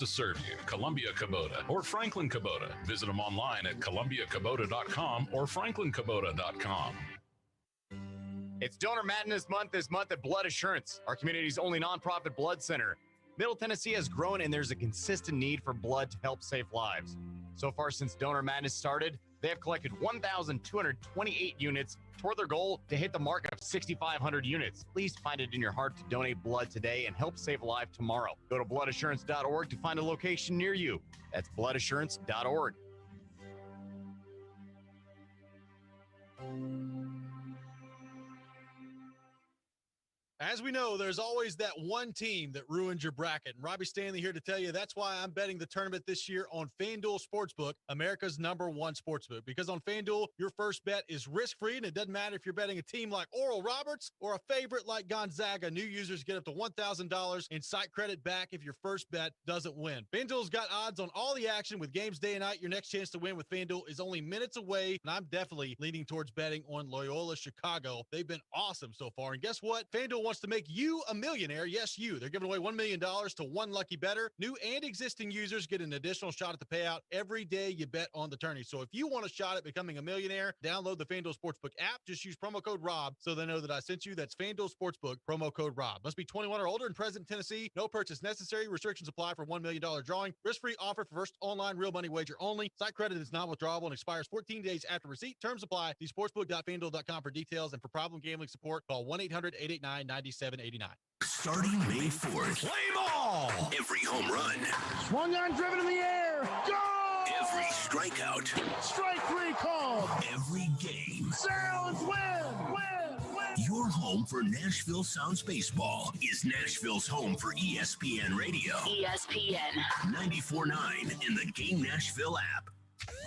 to serve you, Columbia Kubota or Franklin Kubota. Visit them online at columbiakubota.com or franklinkubota.com. It's Donor Madness Month this month at Blood Assurance, our community's only nonprofit blood center. Middle Tennessee has grown, and there's a consistent need for blood to help save lives. So far since Donor Madness started, they have collected 1,228 units toward their goal to hit the mark of 6,500 units. Please find it in your heart to donate blood today and help save a life tomorrow. Go to bloodassurance.org to find a location near you. That's bloodassurance.org. As we know, there's always that one team that ruins your bracket. And Robbie Stanley here to tell you that's why I'm betting the tournament this year on FanDuel Sportsbook, America's #1 sportsbook. Because on FanDuel, your first bet is risk-free, and it doesn't matter if you're betting a team like Oral Roberts or a favorite like Gonzaga. New users get up to $1,000 in site credit back if your first bet doesn't win. FanDuel's got odds on all the action with games day and night. Your next chance to win with FanDuel is only minutes away, and I'm definitely leaning towards betting on Loyola Chicago. They've been awesome so far. And guess what? FanDuel wants to make you a millionaire. Yes, you. They're giving away $1 million to one lucky bettor. New and existing users get an additional shot at the payout every day you bet on the tourney. So if you want a shot at becoming a millionaire, download the FanDuel Sportsbook app. Just use promo code ROB so they know that I sent you. That's FanDuel Sportsbook, promo code ROB. Must be 21 or older and present in Tennessee. No purchase necessary. Restrictions apply for $1 million drawing. Risk-free offer for first online real money wager only. Site credit is non-withdrawable and expires 14 days after receipt. Terms apply. See sportsbook.fanduel.com for details, and for problem gambling support, call 1-800-889-9789. Starting May 4th. Play ball! Every home run. Swung on, driven in the air. Go! Every strikeout. Strike three called. Every game. Sounds win! Your home for Nashville Sounds Baseball is Nashville's home for ESPN Radio. ESPN 94.9 in the Game Nashville app.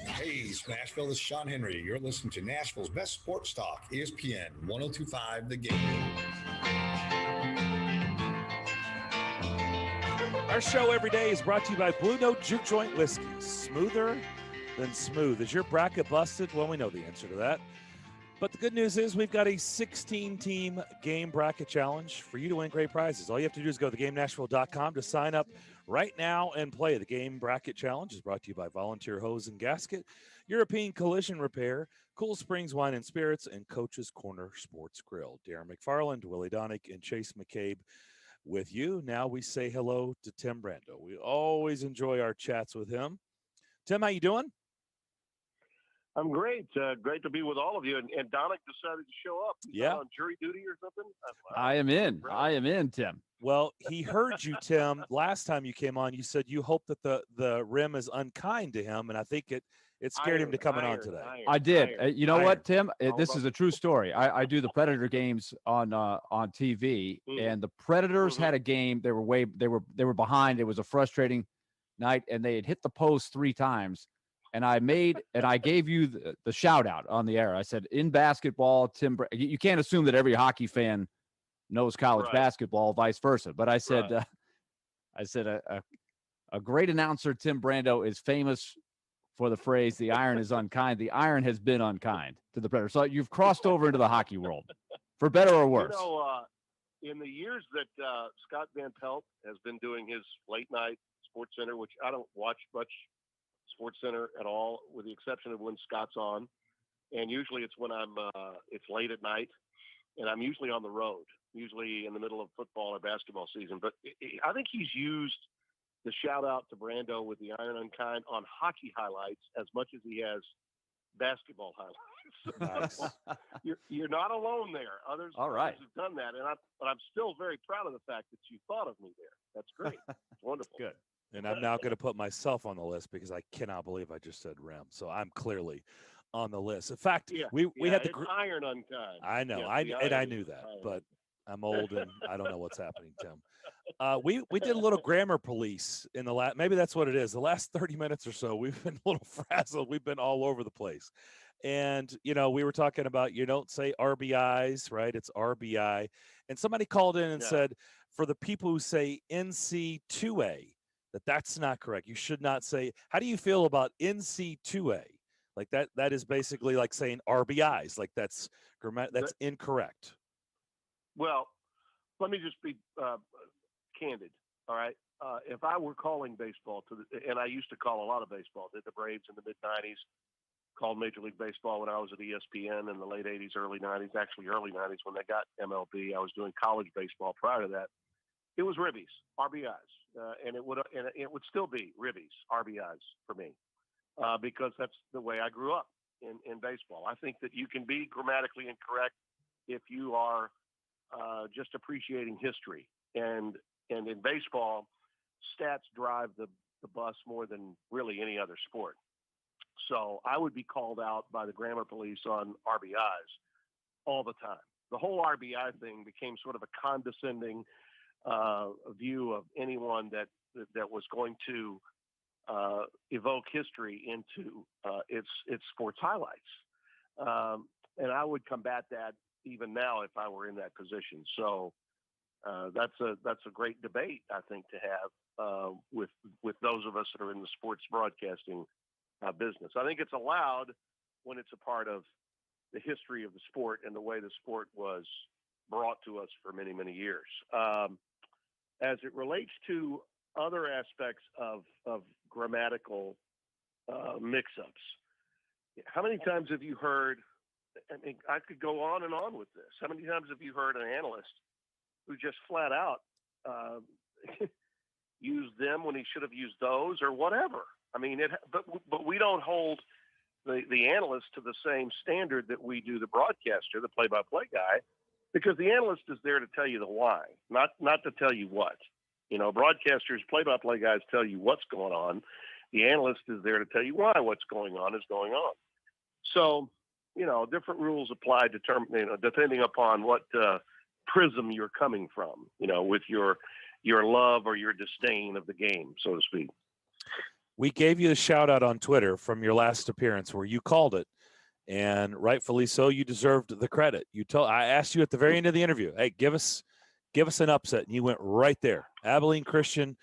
Hey, Nashville, this is Sean Henry. You're listening to Nashville's best sports talk, ESPN 102.5 The Game. Our show every day is brought to you by Blue Note Juke Joint Whiskey. Smoother than smooth. Is your bracket busted? Well, we know the answer to that. But the good news is we've got a 16-team game bracket challenge for you to win great prizes. All you have to do is go to GameNashville.com to sign up right now and play. The game bracket challenge is brought to you by Volunteer Hose and Gasket, European Collision Repair, Cool Springs Wine and Spirits, and Coach's Corner Sports Grill. Darren McFarland, Willie Daunic, and Chase McCabe with you. Now we say hello to Tim Brando. We always enjoy our chats with him. Tim, how you doing? I'm great. Great to be with all of you. And Daunic decided to show up. He's on jury duty or something? I am in. I am in, Tim. Well, he heard you, Tim. Last time you came on, you said you hope that the rim is unkind to him, and I think it scared him to coming on today. I did. You know what, Tim? This is a true story. I do the Predator games on TV, and the Predators had a game. They were behind. It was a frustrating night, and they had hit the post 3 times. And I gave you the shout out on the air. I said, in basketball, Tim, you can't assume that every hockey fan knows college basketball, vice versa. But I said, a great announcer, Tim Brando, is famous for the phrase, the iron is unkind. The iron has been unkind to the Predators. So you've crossed over into the hockey world, for better or worse. You know, in the years that Scott Van Pelt has been doing his late night Sports Center, which I don't watch much Sports Center at all, with the exception of when Scott's on, and usually it's when it's late at night, and I'm usually on the road, usually in the middle of football or basketball season. But I think he's used the shout out to Brando with the iron unkind on hockey highlights as much as he has basketball highlights. Nice. You're not alone there. Others have done that, but I'm still very proud of the fact that you thought of me there. That's great. It's wonderful. Good. And I'm now going to put myself on the list because I cannot believe I just said rim. So I'm clearly on the list. In fact, we had the iron unkind. I know. Yeah, I knew that, but I'm old and I don't know what's happening, Tim. We did a little grammar police in the last. Maybe that's what it is. The last 30 minutes or so, we've been a little frazzled. We've been all over the place. And, we were talking about, you don't say RBIs, right? It's RBI. And somebody called in and said, for the people who say NC2A, that's not correct. You should not say. How do you feel about NC2A? Like that is basically like saying RBIs. Like that's incorrect. Well, let me just be candid. All right. if I were calling baseball and I used to call a lot of baseball, did the Braves in the mid '90s, called Major League Baseball when I was at ESPN in the late '80s, early '90s, actually early '90s when they got MLB. I was doing college baseball prior to that. It was ribbies, RBIs, and it would still be ribbies, RBIs for me, because that's the way I grew up in baseball. I think that you can be grammatically incorrect if you are just appreciating history, and in baseball, stats drive the bus more than really any other sport. So I would be called out by the grammar police on RBIs all the time. The whole RBI thing became sort of a condescending view of anyone that was going to evoke history into its sports highlights. And I would combat that even now if I were in that position. So that's a great debate, I think, to have with those of us that are in the sports broadcasting business. I think it's allowed when it's a part of the history of the sport and the way the sport was brought to us for many, many years. As it relates to other aspects of grammatical mix-ups, how many times have you heard, I mean, I could go on and on with this. How many times have you heard an analyst who just flat out used them when he should have used those or whatever? I mean, but we don't hold the analyst to the same standard that we do the broadcaster, the play-by-play guy, because the analyst is there to tell you the why, not to tell you what. You know, broadcasters, play-by-play guys tell you what's going on. The analyst is there to tell you why what's going on is going on. So, you know, different rules apply depending upon what prism you're coming from, you know, with your love or your disdain of the game, so to speak. We gave you a shout out on Twitter from your last appearance where you called it, and rightfully so. You deserved the credit. I asked you at the very end of the interview, hey, give us an upset, and you went right there. Abilene Christian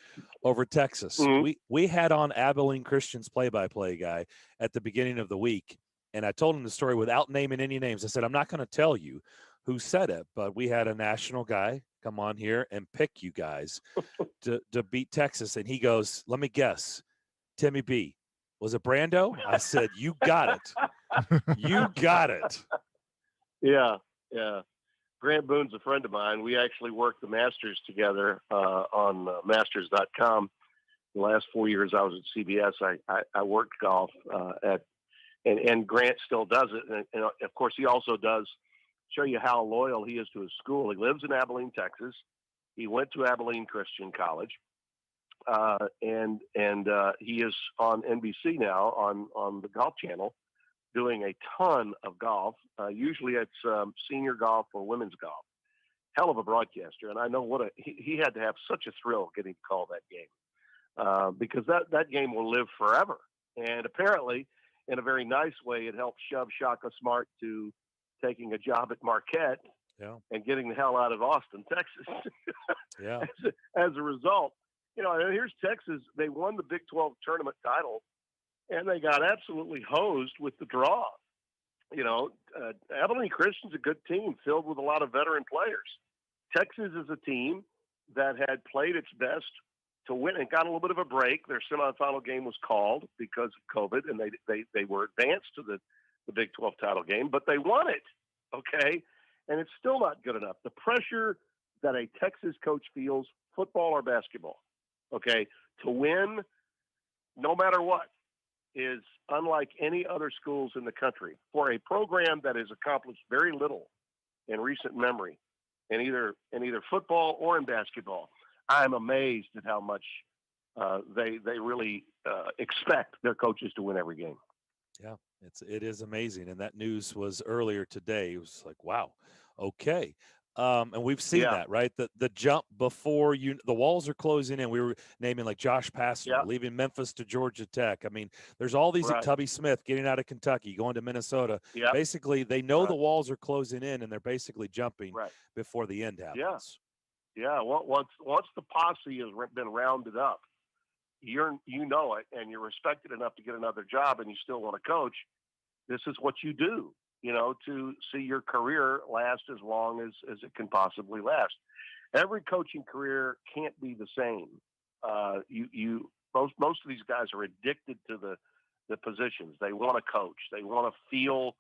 over Texas. Mm-hmm. We had on Abilene Christian's play-by-play guy at the beginning of the week, and I told him the story without naming any names. I said, I'm not going to tell you who said it, but we had a national guy come on here and pick you guys to beat Texas, and he goes, let me guess. Timmy B. Was it Brando? I said, you got it. You got it. Yeah. Grant Boone's a friend of mine. We actually worked the Masters together on Masters.com. The last 4 years I was at CBS, I worked golf and Grant still does it. And of course, he also does show you how loyal he is to his school. He lives in Abilene, Texas. He went to Abilene Christian College. And he is on NBC now on the Golf Channel doing a ton of golf. Usually it's senior golf or women's golf. Hell of a broadcaster. And I know he had to have such a thrill getting to call that game because that game will live forever. And apparently, in a very nice way, it helped shove Shaka Smart to taking a job at Marquette and getting the hell out of Austin, Texas. Yeah. As a result. You know, here's Texas. They won the Big 12 tournament title, and they got absolutely hosed with the draw. You know, Abilene Christian's a good team filled with a lot of veteran players. Texas is a team that had played its best to win and got a little bit of a break. Their semifinal game was called because of COVID, and they were advanced to the Big 12 title game, but they won it, okay? And it's still not good enough. The pressure that a Texas coach feels, football or basketball, okay, to win no matter what is unlike any other schools in the country. For a program that has accomplished very little in recent memory in either football or in basketball, I'm amazed at how much they really expect their coaches to win every game. Yeah, it is amazing. And that news was earlier today. It was like, wow, okay. And we've seen that, right? The jump before the walls are closing in. We were naming like Josh Pastner, leaving Memphis to Georgia Tech. I mean, there's all these at Tubby Smith getting out of Kentucky, going to Minnesota. Yep. Basically, they know the walls are closing in, and they're basically jumping before the end happens. Yeah. Well, once the posse has been rounded up, you know it, and you're respected enough to get another job, and you still want to coach. This is what you do. You know, to see your career last as long as it can possibly last. Every coaching career can't be the same. Most of these guys are addicted to the positions. They want to coach. They want to feel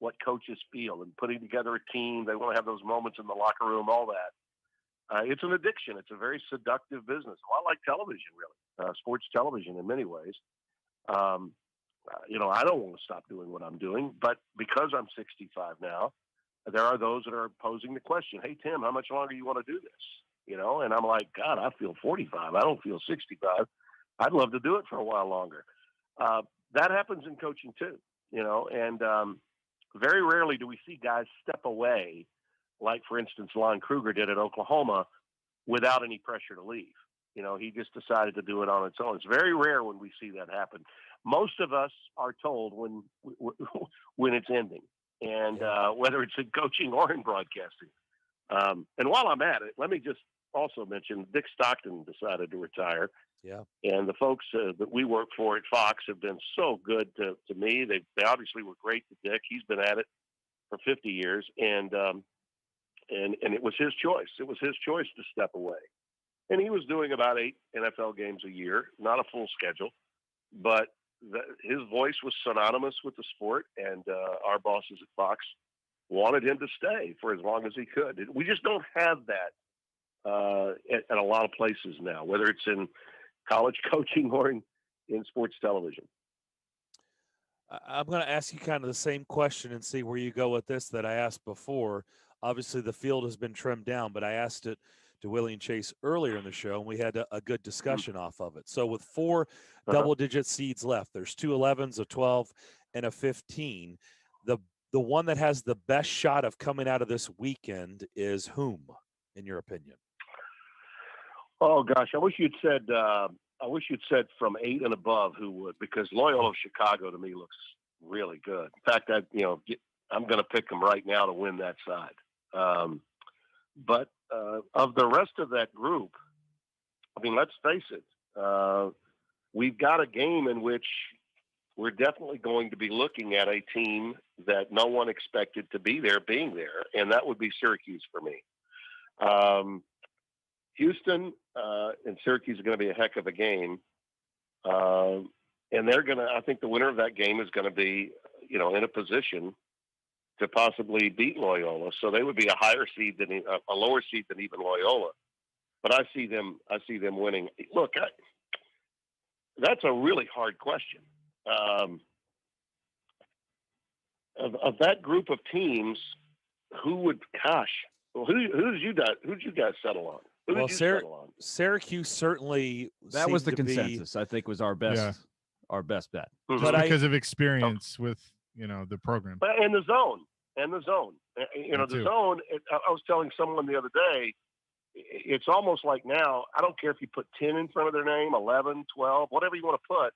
what coaches feel and putting together a team. They want to have those moments in the locker room, all that. It's an addiction. It's a very seductive business. A lot like television, really, sports television in many ways. I don't want to stop doing what I'm doing, but because I'm 65 now, there are those that are posing the question, hey, Tim, how much longer do you want to do this? And I'm like, God, I feel 45. I don't feel 65. I'd love to do it for a while longer. That happens in coaching too, and very rarely do we see guys step away, like, for instance, Lon Kruger did at Oklahoma without any pressure to leave. He just decided to do it on its own. It's very rare when we see that happen. Most of us are told when it's ending, and whether it's in coaching or in broadcasting. And while I'm at it, let me just also mention Dick Stockton decided to retire. Yeah. And the folks that we work for at Fox have been so good to me. They obviously were great to Dick. He's been at it for 50 years, and it was his choice. It was his choice to step away. And he was doing about 8 NFL games a year, not a full schedule, but his voice was synonymous with the sport, and our bosses at Fox wanted him to stay for as long as he could. We just don't have that at a lot of places now, whether it's in college coaching or in sports television. I'm going to ask you kind of the same question and see where you go with this that I asked before. Obviously, the field has been trimmed down, but I asked it to Willie and Chase earlier in the show, and we had a good discussion off of it. So with 4 double-digit seeds left, there's 2 11s, a 12, and a 15. The one that has the best shot of coming out of this weekend is whom, in your opinion? Oh gosh, I wish you'd said from 8 and above who would, because Loyola Chicago to me looks really good. In fact, I'm going to pick them right now to win that side. But of the rest of that group, I mean, let's face it, we've got a game in which we're definitely going to be looking at a team that no one expected to be there being there, and that would be Syracuse for me. Houston and Syracuse are going to be a heck of a game. And I think the winner of that game is going to be, in a position to possibly beat Loyola. So they would be a lower seed than even Loyola. But I see them winning. Look, that's a really hard question. Of that group of teams, who did you guys settle on? Well, Syracuse certainly that was the consensus. I think was our best bet. Just because of experience with the program and the zone. The zone. I was telling someone the other day, it's almost like now, I don't care if you put 10 in front of their name, 11, 12, whatever you want to put,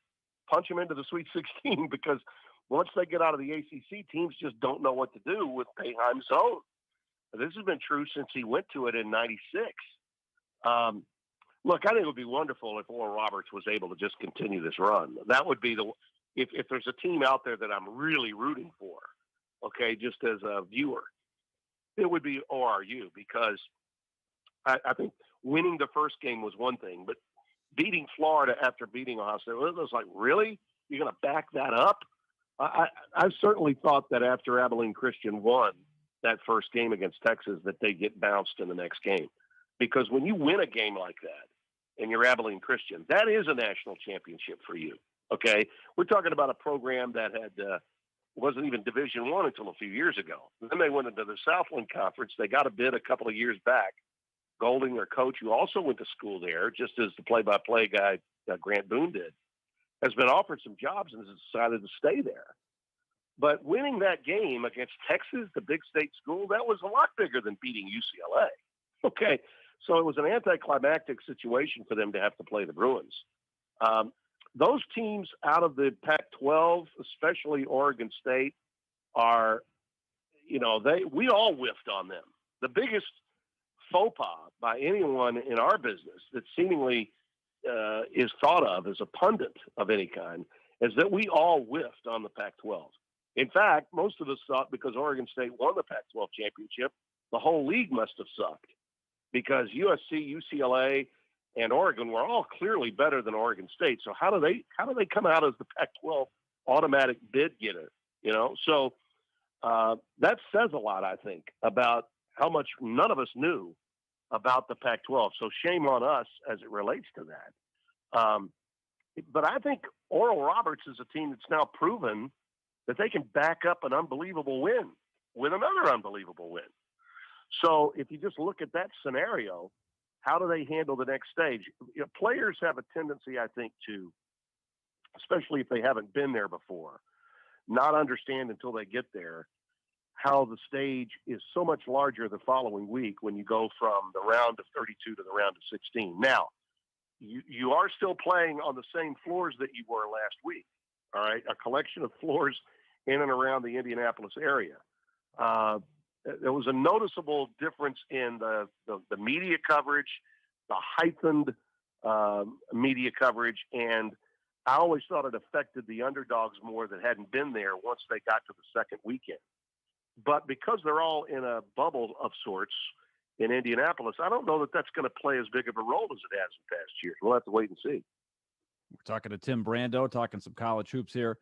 punch them into the Sweet 16, because once they get out of the ACC, teams just don't know what to do with Boeheim's zone. This has been true since he went to it in '96. Look, I think it would be wonderful if Oral Roberts was able to just continue this run. That would be if there's a team out there that I'm really rooting for, okay, just as a viewer, it would be ORU, because I think winning the first game was one thing, but beating Florida after beating Ohio State, it was like, really? You're going to back that up? I certainly thought that after Abilene Christian won that first game against Texas, that they get bounced in the next game. Because when you win a game like that and you're Abilene Christian, that is a national championship for you. Okay. We're talking about a program that wasn't even Division I until a few years ago. Then they went into the Southland Conference. They got a bid a couple of years back. Golding, their coach, who also went to school there, just as the play-by-play guy, Grant Boone did, has been offered some jobs and has decided to stay there. But winning that game against Texas, the big state school, that was a lot bigger than beating UCLA. Okay. So it was an anticlimactic situation for them to have to play the Bruins. Those teams out of the Pac-12, especially Oregon State, are, we all whiffed on them. The biggest faux pas by anyone in our business that seemingly is thought of as a pundit of any kind is that we all whiffed on the Pac-12. In fact, most of us thought because Oregon State won the Pac-12 championship, the whole league must have sucked, because USC, UCLA, and Oregon were all clearly better than Oregon State. So how do they come out as the Pac-12 automatic bid getter? So that says a lot, I think, about how much none of us knew about the Pac-12. So shame on us as it relates to that. But I think Oral Roberts is a team that's now proven that they can back up an unbelievable win with another unbelievable win. So if you just look at that scenario, how do they handle the next stage? Players have a tendency, I think, to, especially if they haven't been there before, not understand until they get there how the stage is so much larger the following week when you go from the round of 32 to the round of 16. Now, you are still playing on the same floors that you were last week, all right? A collection of floors in and around the Indianapolis area. There was a noticeable difference in the media coverage, the heightened media coverage, and I always thought it affected the underdogs more that hadn't been there once they got to the second weekend. But because they're all in a bubble of sorts in Indianapolis, I don't know that that's going to play as big of a role as it has in past years. We'll have to wait and see. We're talking to Tim Brando, talking some college hoops here.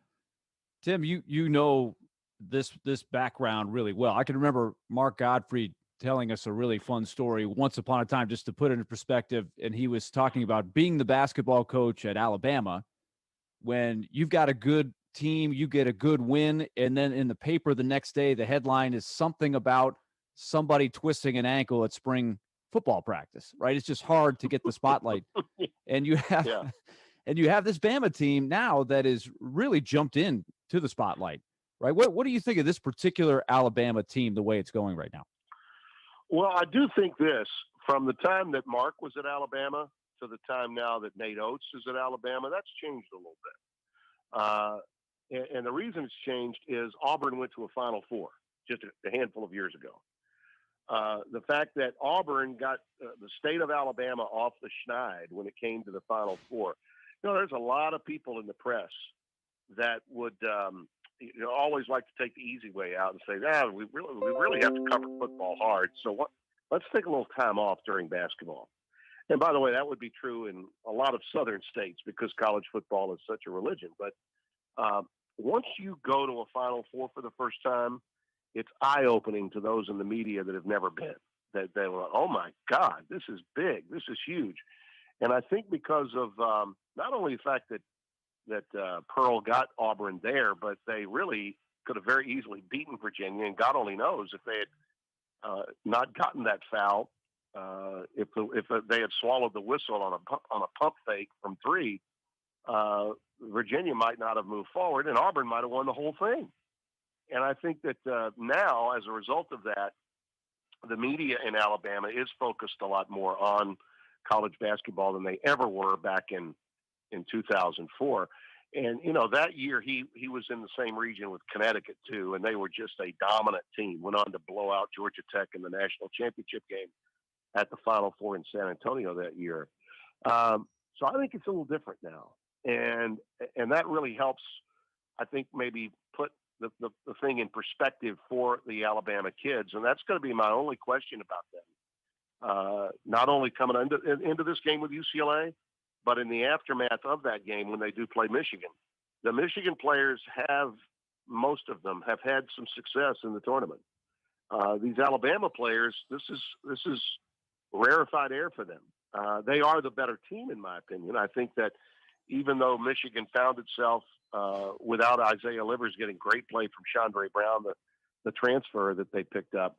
Tim, you know this background really well. I can remember Mark Godfrey telling us a really fun story once upon a time, just to put it in perspective. And he was talking about being the basketball coach at Alabama. When you've got a good team, you get a good win, and then in the paper the next day, the headline is something about somebody twisting an ankle at spring football practice, right? It's just hard to get the spotlight. And you have this Bama team now that is really jumped in to the spotlight, right? What do you think of this particular Alabama team, the way it's going right now? Well, I do think this, from the time that Mark was at Alabama to the time now that Nate Oates is at Alabama, that's changed a little bit. And the reason it's changed is Auburn went to a Final Four just a handful of years ago. The fact that Auburn got the state of Alabama off the schneid when it came to the Final Four. There's a lot of people in the press that would always like to take the easy way out and say, we really have to cover football hard. So let's take a little time off during basketball. And by the way, that would be true in a lot of southern states because college football is such a religion. But once you go to a Final Four for the first time, it's eye-opening to those in the media that have never been. That they were, oh my God, this is big, this is huge. And I think because of not only the fact that Pearl got Auburn there, but they really could have very easily beaten Virginia. And God only knows if they had not gotten that foul, if they had swallowed the whistle on a pump fake from three, Virginia might not have moved forward, and Auburn might have won the whole thing. And I think that now, as a result of that, the media in Alabama is focused a lot more on college basketball than they ever were back in 2004. And, that year he was in the same region with Connecticut, too, and they were just a dominant team, went on to blow out Georgia Tech in the national championship game at the Final Four in San Antonio that year. So I think it's a little different now. And that really helps, I think, maybe put the thing in perspective for the Alabama kids. And that's going to be my only question about them. Not only coming into this game with UCLA, but in the aftermath of that game when they do play Michigan. The Michigan players most of them have had some success in the tournament. These Alabama players, this is rarefied air for them. They are the better team, in my opinion. I think that even though Michigan found itself without Isaiah Livers getting great play from Chandre Brown, the transfer that they picked up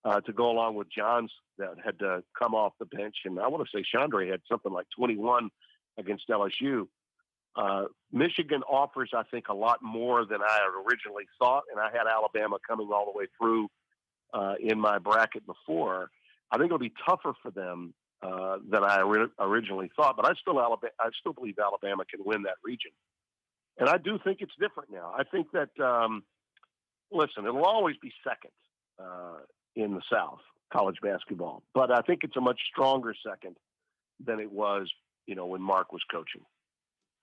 to go along with Johns that had to come off the bench. And I want to say Chandre had something like 21 against LSU. Michigan offers, I think, a lot more than I had originally thought. And I had Alabama coming all the way through in my bracket before. I think it'll be tougher for them than I originally thought, but I still believe Alabama can win that region. And I do think it's different now. I think that, listen, it'll always be second in the South, college basketball, but I think it's a much stronger second than it was, when Mark was coaching.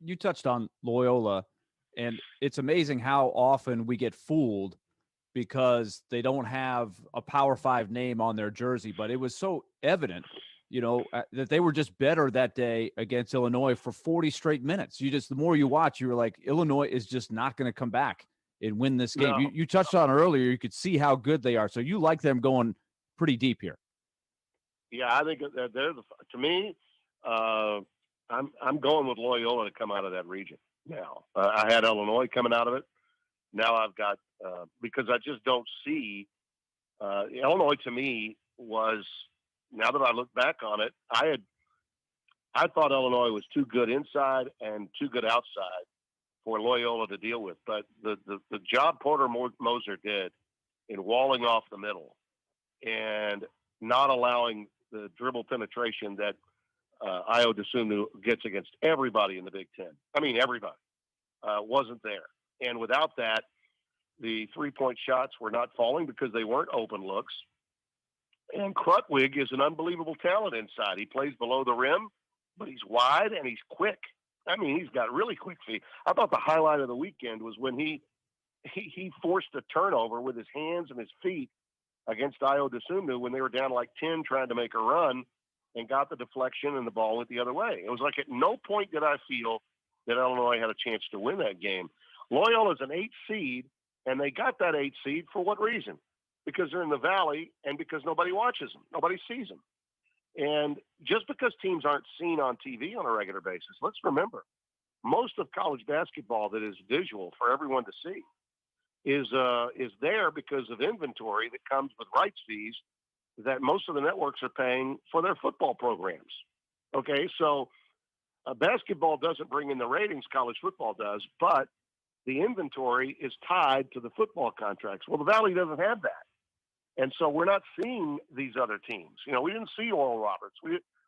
You touched on Loyola, and it's amazing how often we get fooled because they don't have a Power 5 name on their jersey, but it was so evident that they were just better that day against Illinois for 40 straight minutes. The more you watch, you were like, Illinois is just not going to come back and win this game. No. You touched on earlier, you could see how good they are. So you like them going pretty deep here. Yeah, I think to me, I'm going with Loyola to come out of that region now. I had Illinois coming out of it. Now I've got because I just don't see Illinois. To me, was, now that I look back on it, I thought Illinois was too good inside and too good outside for Loyola to deal with. But the job Porter Moser did in walling off the middle and not allowing the dribble penetration that Io DeSumo gets against everybody in the Big Ten. I mean, everybody wasn't there. And without that, the three-point shots were not falling because they weren't open looks. And Krutwig is an unbelievable talent inside. He plays below the rim, but he's wide and he's quick. I mean, he's got really quick feet. I thought the highlight of the weekend was when he forced a turnover with his hands and his feet against Io DeSumo when they were down like 10 trying to make a run, and got the deflection and the ball went the other way. It was like at no point did I feel that Illinois had a chance to win that game. Loyola is an 8 seed, and they got that 8 seed for what reason? Because they're in the Valley and because nobody watches them. Nobody sees them. And just because teams aren't seen on TV on a regular basis, let's remember, most of college basketball that is visual for everyone to see is there because of inventory that comes with rights fees that most of the networks are paying for their football programs. Okay, so basketball doesn't bring in the ratings, college football does, but the inventory is tied to the football contracts. Well, the Valley doesn't have that. And so we're not seeing these other teams. We didn't see Oral Roberts.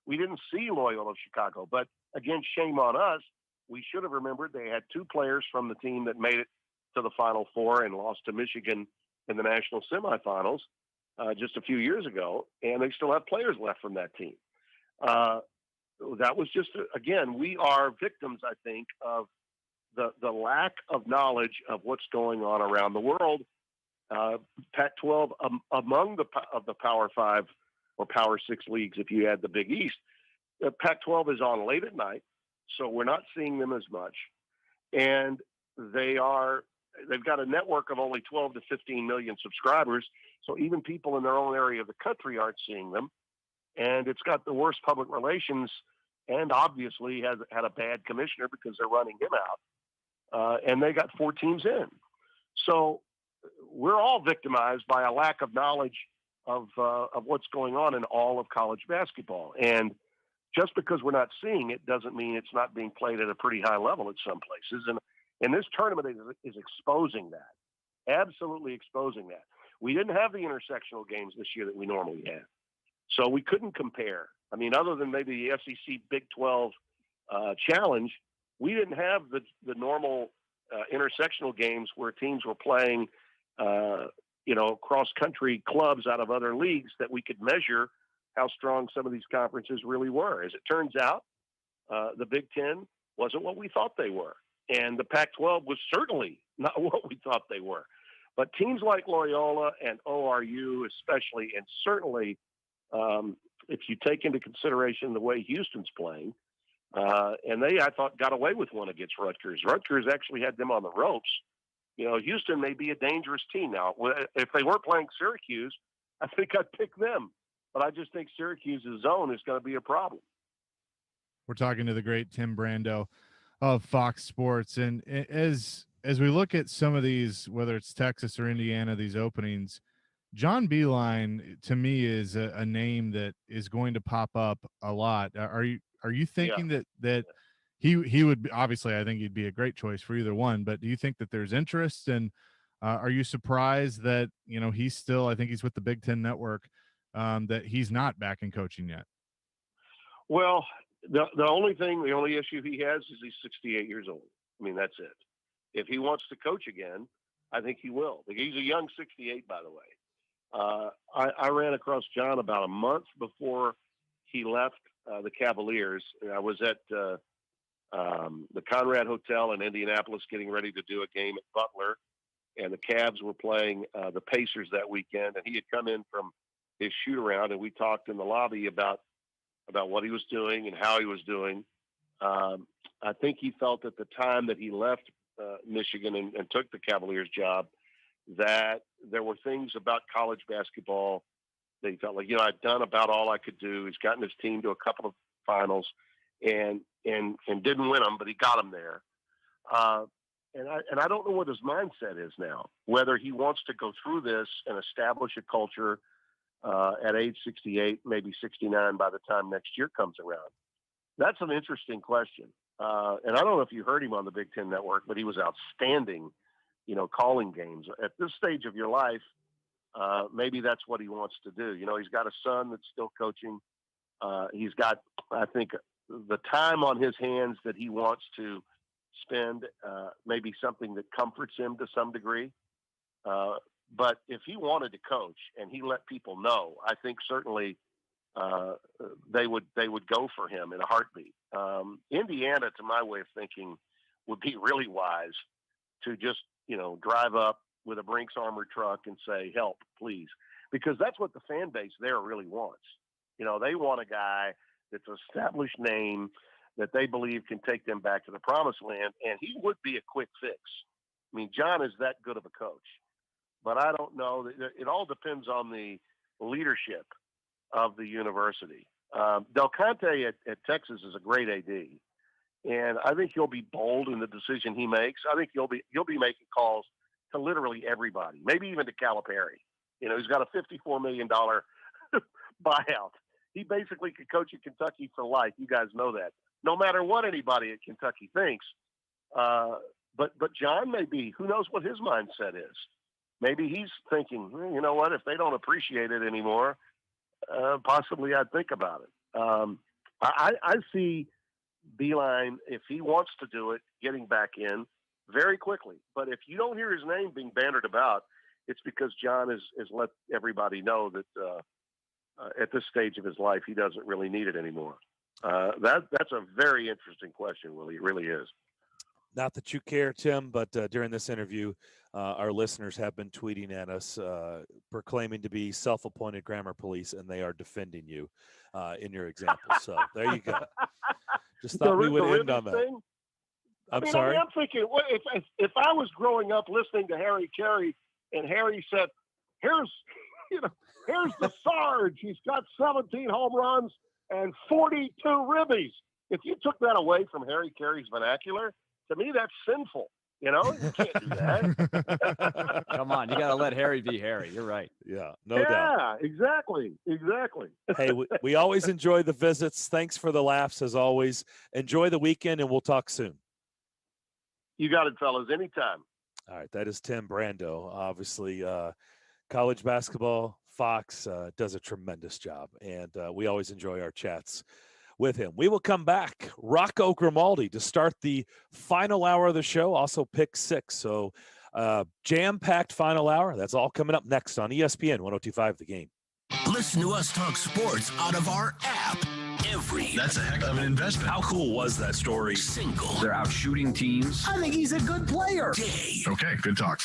We didn't see Loyola of Chicago. But again, shame on us. We should have remembered they had 2 players from the team that made it to the Final Four and lost to Michigan in the national semifinals just a few years ago, and they still have players left from that team. That was just, again, we are victims, I think, of the lack of knowledge of what's going on around the world. Pac-12 among the Power 5 or Power 6 leagues, if you add the Big East, Pac-12 is on late at night, so we're not seeing them as much. And they've got a network of only 12 to 15 million subscribers, so even people in their own area of the country aren't seeing them. And it's got the worst public relations, and obviously has had a bad commissioner because they're running him out. And they got 4 teams in. So we're all victimized by a lack of knowledge of what's going on in all of college basketball. And just because we're not seeing it doesn't mean it's not being played at a pretty high level at some places. And this tournament is exposing that, absolutely exposing that. We didn't have the intersectional games this year that we normally have. So we couldn't compare. I mean, other than maybe the SEC Big 12 challenge, we didn't have the normal intersectional games where teams were playing, cross-country clubs out of other leagues that we could measure how strong some of these conferences really were. As it turns out, the Big Ten wasn't what we thought they were. And the Pac-12 was certainly not what we thought they were. But teams like Loyola and ORU especially, and certainly if you take into consideration the way Houston's playing, and they, I thought, got away with one against Rutgers. Rutgers actually had them on the ropes. Houston may be a dangerous team now. If they weren't playing Syracuse, I think I'd pick them. But I just think Syracuse's zone is going to be a problem. We're talking to the great Tim Brando of Fox Sports. And as we look at some of these, whether it's Texas or Indiana, these openings, John Beilein, to me, is a name that is going to pop up a lot. Are you thinking that he would be, obviously, I think he'd be a great choice for either one, but do you think that there's interest? And are you surprised that, he's still, I think he's with the Big Ten Network, that he's not back in coaching yet? Well, the only issue he has is he's 68 years old. I mean, that's it. If he wants to coach again, I think he will. He's a young 68, by the way. I ran across John about a month before he left the Cavaliers. I was at the Conrad Hotel in Indianapolis getting ready to do a game at Butler, and the Cavs were playing the Pacers that weekend, and he had come in from his shoot-around, and we talked in the lobby about about what he was doing and how he was doing. I think he felt at the time that he left Michigan and took the Cavaliers job that there were things about college basketball that he felt like, I'd done about all I could do. He's gotten his team to a couple of finals and didn't win them, but he got them there. And I don't know what his mindset is now, whether he wants to go through this and establish a culture at age 68, maybe 69 by the time next year comes around. That's an interesting question. And I don't know if you heard him on the Big Ten Network, but he was outstanding, calling games. At this stage of your life, maybe that's what he wants to do. He's got a son that's still coaching. He's got, I think, the time on his hands that he wants to spend, maybe something that comforts him to some degree. But if he wanted to coach and he let people know, I think certainly they would go for him in a heartbeat. Indiana, to my way of thinking, would be really wise to just, drive up with a Brinks armored truck and say, help, please. Because that's what the fan base there really wants. They want a guy that's an established name that they believe can take them back to the promised land, and he would be a quick fix. I mean, John is that good of a coach. But I don't know. It all depends on the leadership of the university. Del Conte at Texas is a great AD, and I think he'll be bold in the decision he makes. I think he'll be making calls to literally everybody, maybe even to Calipari. He's got a $54 million buyout. He basically could coach at Kentucky for life. You guys know that. No matter what anybody at Kentucky thinks. But John may be. Who knows what his mindset is? Maybe he's thinking, you know what, if they don't appreciate it anymore, possibly I'd think about it. I see Beilein, if he wants to do it, getting back in very quickly. But if you don't hear his name being bannered about, it's because John has let everybody know that at this stage of his life, he doesn't really need it anymore. That's a very interesting question, Willie. It really is. Not that you care, Tim, but during this interview, our listeners have been tweeting at us, proclaiming to be self-appointed grammar police, and they are defending you in your example. So there you go. Just thought we would end on that. Thing? I'm sorry? I'm thinking, if I was growing up listening to Harry Carey, and Harry said, here's the Sarge. He's got 17 home runs and 42 ribbies. If you took that away from Harry Carey's vernacular, to me, that's sinful. You can't do that. Come on, you got to let Harry be Harry. You're right. Yeah, no doubt. Yeah, exactly. Hey, we always enjoy the visits. Thanks for the laughs, as always. Enjoy the weekend, and we'll talk soon. You got it, fellas. Anytime. All right, that is Tim Brando. Obviously, college basketball, Fox does a tremendous job, and we always enjoy our chats with him. We will come back. Rocco Grimaldi to start the final hour of the show, also pick six. So jam-packed final hour. That's all coming up next on ESPN 102.5 The Game. Listen to us talk sports out of our app. That's a heck of an investment. How cool was that story? Single. They're out shooting teams. I think he's a good player. Day. Okay, good talk.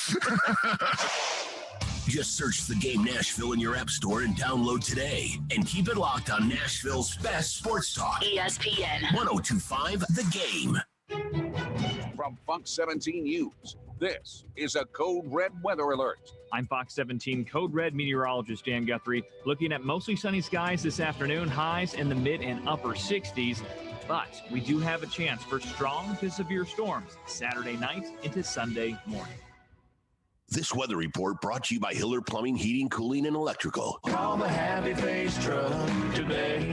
Just search The Game Nashville in your app store and download today. And keep it locked on Nashville's best sports talk. ESPN 102.5 The Game. From Fox 17 News, this is a Code Red weather alert. I'm Fox 17 Code Red meteorologist Dan Guthrie, looking at mostly sunny skies this afternoon, highs in the mid and upper 60s. But we do have a chance for strong to severe storms Saturday night into Sunday morning. This weather report brought to you by Hiller Plumbing, Heating, Cooling, and Electrical. Call the Happy Face Truck today.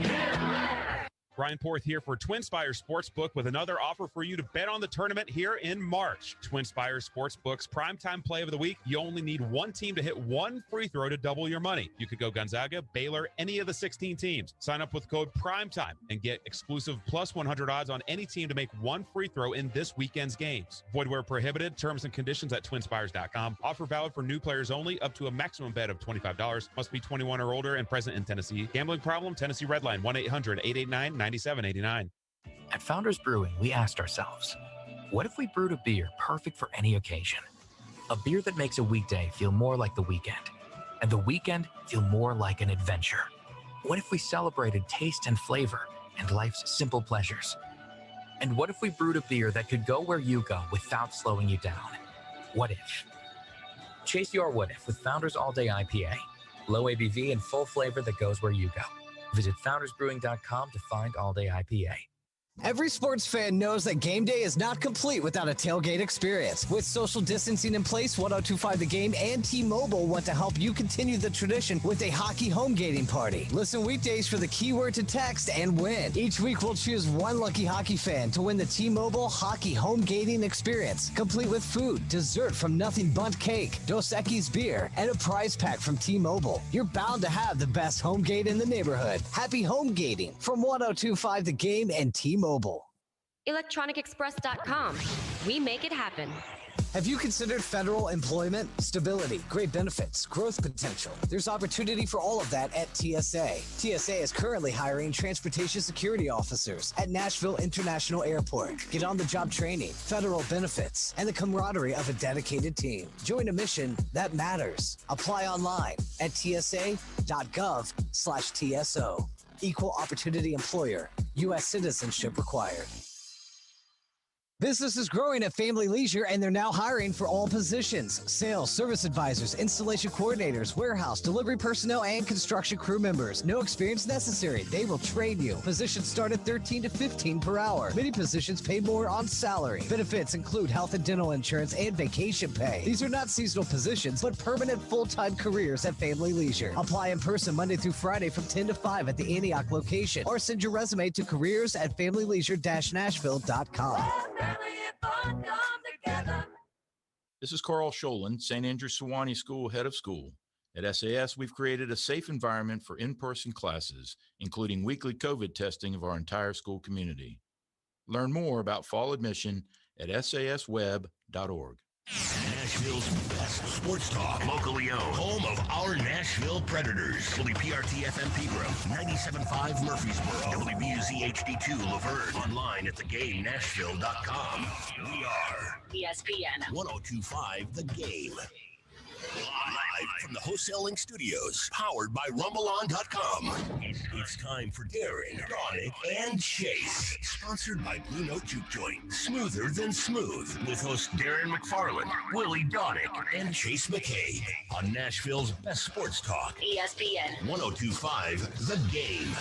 Brian Porth here for Twin Spires Sportsbook with another offer for you to bet on the tournament here in March. Twin Spires Sportsbook's primetime play of the week. You only need one team to hit one free throw to double your money. You could go Gonzaga, Baylor, any of the 16 teams. Sign up with code PRIMETIME and get exclusive plus 100 odds on any team to make one free throw in this weekend's games. Void where prohibited. Terms and conditions at twinspires.com. Offer valid for new players only up to a maximum bet of $25. Must be 21 or older and present in Tennessee. Gambling problem? Tennessee Redline 1-800-889-9789. At Founders Brewing, we asked ourselves, what if we brewed a beer perfect for any occasion? A beer that makes a weekday feel more like the weekend, and the weekend feel more like an adventure. What if we celebrated taste and flavor and life's simple pleasures? And what if we brewed a beer that could go where you go without slowing you down? What if? Chase your what if with Founders All Day IPA. Low ABV and full flavor that goes where you go. Visit foundersbrewing.com to find All Day IPA. Every sports fan knows that game day is not complete without a tailgate experience. With social distancing in place, 1025 The Game and T-Mobile want to help you continue the tradition with a hockey home gating party. Listen weekdays for the keyword to text and win. Each week, we'll choose one lucky hockey fan to win the T-Mobile Hockey Home Gating Experience, complete with food, dessert from Nothing Bundt Cake, Dos Equis beer, and a prize pack from T-Mobile. You're bound to have the best home gate in the neighborhood. Happy home gating from 1025 The Game and T-Mobile. ElectronicExpress.com. We make it happen. Have you considered federal employment? Stability, great benefits, growth potential. There's opportunity for all of that at TSA. TSA is currently hiring transportation security officers at Nashville International Airport. Get on-the-job training, federal benefits, and the camaraderie of a dedicated team. Join a mission that matters. Apply online at tsa.gov/TSO. Equal opportunity employer. U.S. citizenship required. Business is growing at Family Leisure, and they're now hiring for all positions: sales, service advisors, installation coordinators, warehouse, delivery personnel, and construction crew members. No experience necessary. They will train you. Positions start at $13 to $15 per hour. Many positions pay more on salary. Benefits include health and dental insurance and vacation pay. These are not seasonal positions, but permanent full-time careers at Family Leisure. Apply in person Monday through Friday from 10 to 5 at the Antioch location, or send your resume to careers@familyleisure-nashville.com. This is Carl Sholin, St. Andrew Sewanee School Head of School. At SAS, we've created a safe environment for in-person classes, including weekly COVID testing of our entire school community. Learn more about fall admission at sasweb.org. Nashville's best sports talk, locally owned, home of our Nashville Predators. WPRT-FM Pegram, 97.5 Murfreesboro, WBUZ HD2 Laverne, online at thegamenashville.com. We are ESPN 1025 The Game. Live from the Wholesale Link Studios, powered by RumbleOn.com. It's time for Darren, Daunic, and Chase. Sponsored by Blue Note Juke Joint, smoother than smooth. With hosts Darren McFarland, Willie Daunic, and Chase McKay. On Nashville's best sports talk. ESPN 1025 The Game.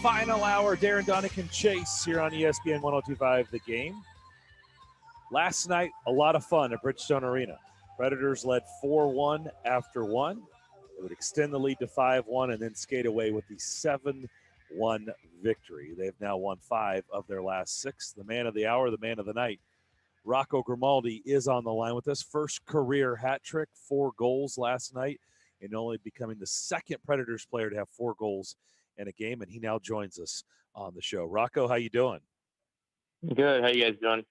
Final hour, Darren, Daunic, and Chase here on ESPN 1025 The Game. Last night, a lot of fun at Bridgestone Arena. Predators led 4-1 after one. They would extend the lead to 5-1 and then skate away with the 7-1 victory. They've now won 5 of their last 6. The man of the hour, the man of the night, Rocco Grimaldi, is on the line with us. First career hat trick, 4 goals last night, and only becoming the second Predators player to have 4 goals in a game, and he now joins us on the show. Rocco, how you doing? Good. How you guys doing?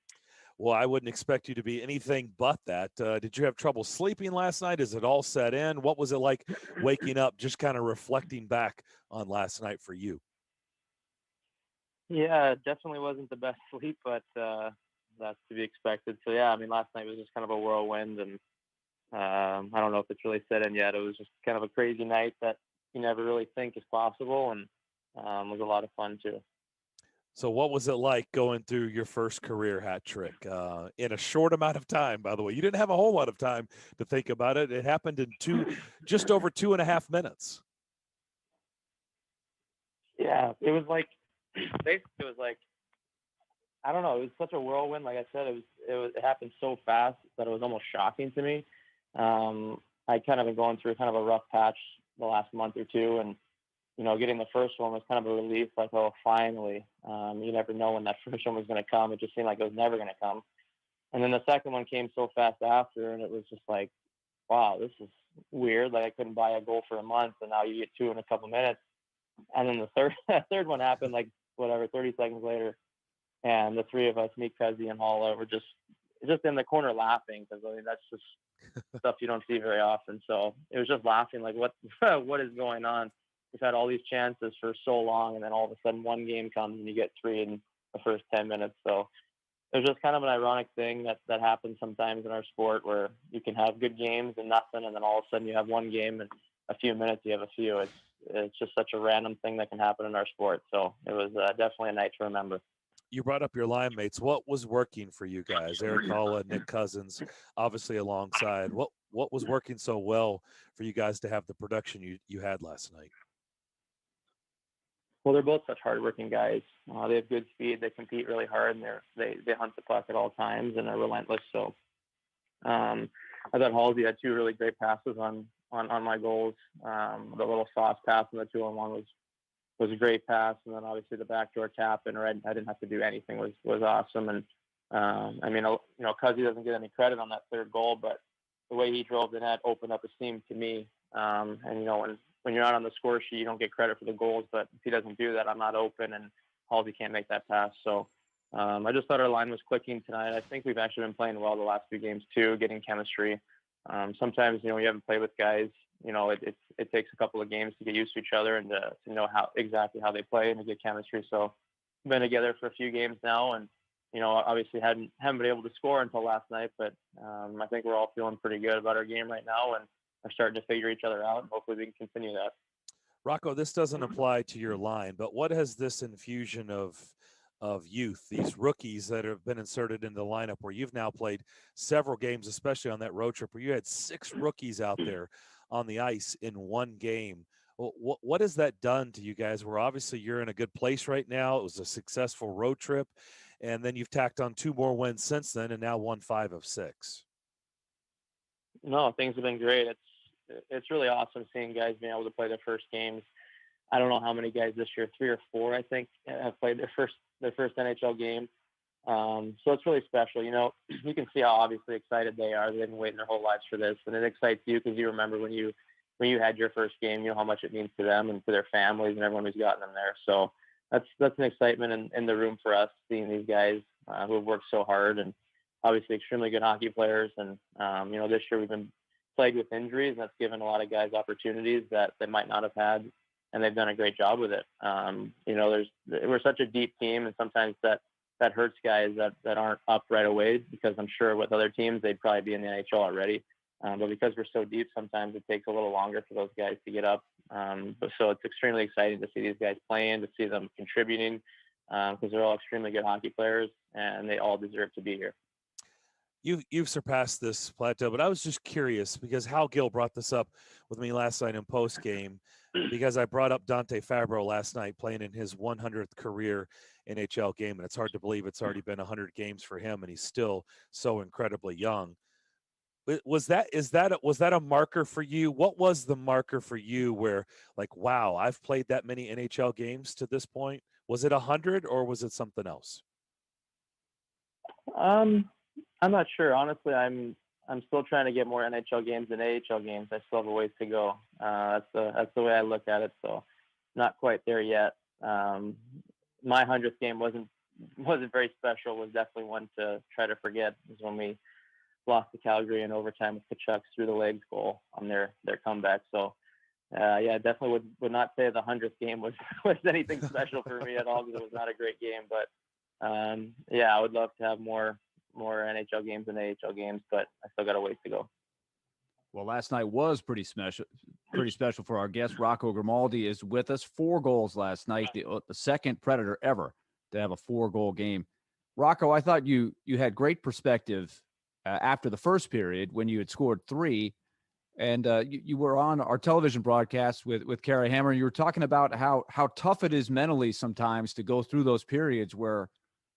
Well, I wouldn't expect you to be anything but that. Did you have trouble sleeping last night? Is it all set in? What was it like waking up, just kind of reflecting back on last night for you? Yeah, it definitely wasn't the best sleep, but that's to be expected. So, yeah, I mean, last night was just kind of a whirlwind, and I don't know if it's really set in yet. It was just kind of a crazy night that you never really think is possible, and was a lot of fun too. So what was it like going through your first career hat trick in a short amount of time, by the way? You didn't have a whole lot of time to think about it. It happened in just over 2.5 minutes. Yeah, it was like, basically it was like, I don't know. It was such a whirlwind. Like I said, it happened so fast that it was almost shocking to me. I kind of been going through kind of a rough patch the last month or two, and getting the first one was kind of a relief, like, oh, finally. You never know when that first one was going to come. It just seemed like it was never going to come. And then the second one came so fast after, and it was just like, wow, this is weird. Like, I couldn't buy a goal for a month, and now you get 2 in a couple minutes. And then the third one happened, like, 30 seconds later, and the three of us, me, Cuzzy, and Halla, were just in the corner laughing, because, I mean, that's just stuff you don't see very often. So it was just laughing, like, what is going on? we've had all these chances for so long, and then all of a sudden one game comes and you get 3 in the first 10 minutes. So there's just kind of an ironic thing that happens sometimes in our sport, where you can have good games and nothing, and then all of a sudden you have one game and a few minutes you have a few. It's just such a random thing that can happen in our sport. So it was definitely a night to remember. You brought up your line mates. What was working for you guys? Eric Holla, Nick Cousins, obviously alongside. What was working so well for you guys to have the production you had last night? Well, they're both such hardworking guys. They have good speed. They compete really hard, and they hunt the puck at all times, and they're relentless. So I thought Halsey had 2 really great passes on my goals. The little sauce pass and the 2-on-1 was a great pass, and then obviously the backdoor tap, and I didn't have to do anything, was awesome. And I mean, Cuzzy doesn't get any credit on that 3rd goal, but the way he drove the net opened up a seam to me. And when you're not on the score sheet, you don't get credit for the goals, but if he doesn't do that, I'm not open, and Halsey can't make that pass. So I just thought our line was clicking tonight. I think we've actually been playing well the last few games too, getting chemistry. Sometimes, you haven't played with guys, it takes a couple of games to get used to each other and to know exactly how they play and to get chemistry. So we've been together for a few games now, and, obviously haven't been able to score until last night, but I think we're all feeling pretty good about our game right now, and are starting to figure each other out, and hopefully we can continue that. Rocco, this doesn't apply to your line, but what has this infusion of youth, these rookies that have been inserted in the lineup, where you've now played several games, especially on that road trip where you had 6 rookies out there on the ice in one game. What has that done to you guys? Where obviously you're in a good place right now. It was a successful road trip, and then you've tacked on 2 more wins since then, and now won 5 of 6. No, things have been great. It's really awesome seeing guys being able to play their first games. I don't know how many guys this year, 3 or 4, I think, have played their first NHL game. So it's really special. You can see how obviously excited they are. They've been waiting their whole lives for this, and it excites you because you remember when you had your first game, how much it means to them and to their families and everyone who's gotten them there. So that's an excitement in the room for us, seeing these guys who have worked so hard and obviously extremely good hockey players. And this year we've been plagued with injuries, and that's given a lot of guys opportunities that they might not have had, and they've done a great job with it. We're such a deep team, and sometimes that hurts guys that aren't up right away, because I'm sure with other teams they'd probably be in the NHL already. But because we're so deep, sometimes it takes a little longer for those guys to get up. So it's extremely exciting to see these guys playing, to see them contributing, because they're all extremely good hockey players, and they all deserve to be here. You've surpassed this plateau, but I was just curious because Hal Gill brought this up with me last night in post game, because I brought up Dante Fabro last night playing in his 100th career NHL game, and it's hard to believe it's already been 100 games for him, and he's still so incredibly young. Was that a marker for you? What was the marker for you where, like, wow, I've played that many NHL games to this point? Was it 100 or was it something else? I'm not sure. Honestly, I'm still trying to get more NHL games than AHL games. I still have a ways to go. That's the way I look at it. So not quite there yet. My 100th game wasn't very special. It was definitely one to try to forget. It was when we lost to Calgary in overtime with Kachuk's through the legs goal on their comeback. So I definitely would not say the 100th game was anything special for me at all, because it was not a great game. But I would love to have more NHL games than AHL games, but I still got a ways to go. Well, last night was pretty special for our guest. Rocco Grimaldi is with us. 4 goals last night, the second Predator ever to have a 4-goal game. Rocco, I thought you had great perspective after the first period when you had scored 3, and you were on our television broadcast with Kara Hammer. You were talking about how tough it is mentally sometimes to go through those periods where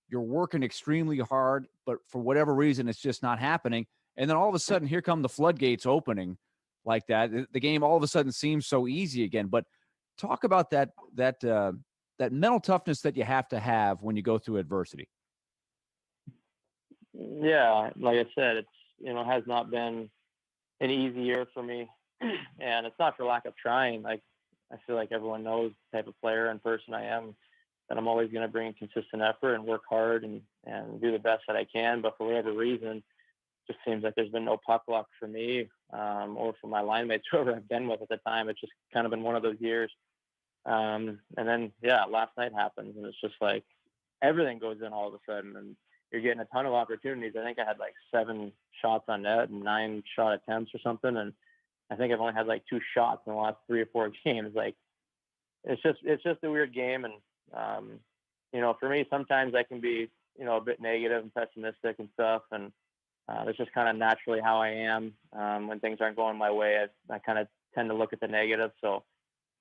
you're working extremely hard, but for whatever reason, it's just not happening. And then all of a sudden, here come the floodgates opening like that. The game all of a sudden seems so easy again. But talk about that mental toughness that you have to have when you go through adversity. Yeah, like I said, it has not been an easy year for me, and it's not for lack of trying. Like, I feel like everyone knows the type of player and person I am, that I'm always going to bring consistent effort and work hard and do the best that I can. But for whatever reason, it just seems like there's been no puck luck for me or for my line mates, whoever I've been with at the time. It's just kind of been one of those years And then, last night happens, and it's just like everything goes in all of a sudden, and you're getting a ton of opportunities. I think I had like 7 shots on net and 9 shot attempts or something, and I think I've only had like 2 shots in the last 3 or 4 games. Like, it's just a weird game, and for me, sometimes I can be a bit negative and pessimistic and stuff, and that's just kind of naturally how I am. When things aren't going my way, I kind of tend to look at the negative. So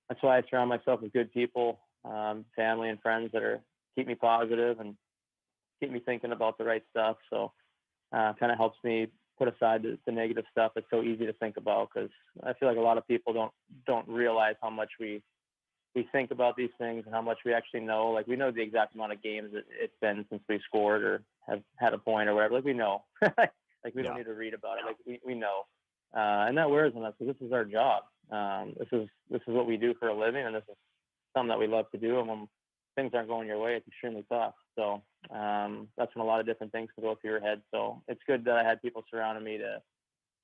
that's why I surround myself with good people, family and friends that keep me positive and keep me thinking about the right stuff. So kind of helps me put aside the negative stuff. It's so easy to think about, because I feel like a lot of people don't realize how much we think about these things and how much we actually know. Like, we know the exact amount of games it's been since we scored or have had a point or whatever. Like, we know. Like, we don't need to read about it. Like, we know. And that wears on us, because this is our job. This is what we do for a living, and this is something that we love to do. And when things aren't going your way, it's extremely tough. So that's when a lot of different things can go through your head. So it's good that I had people surrounding me to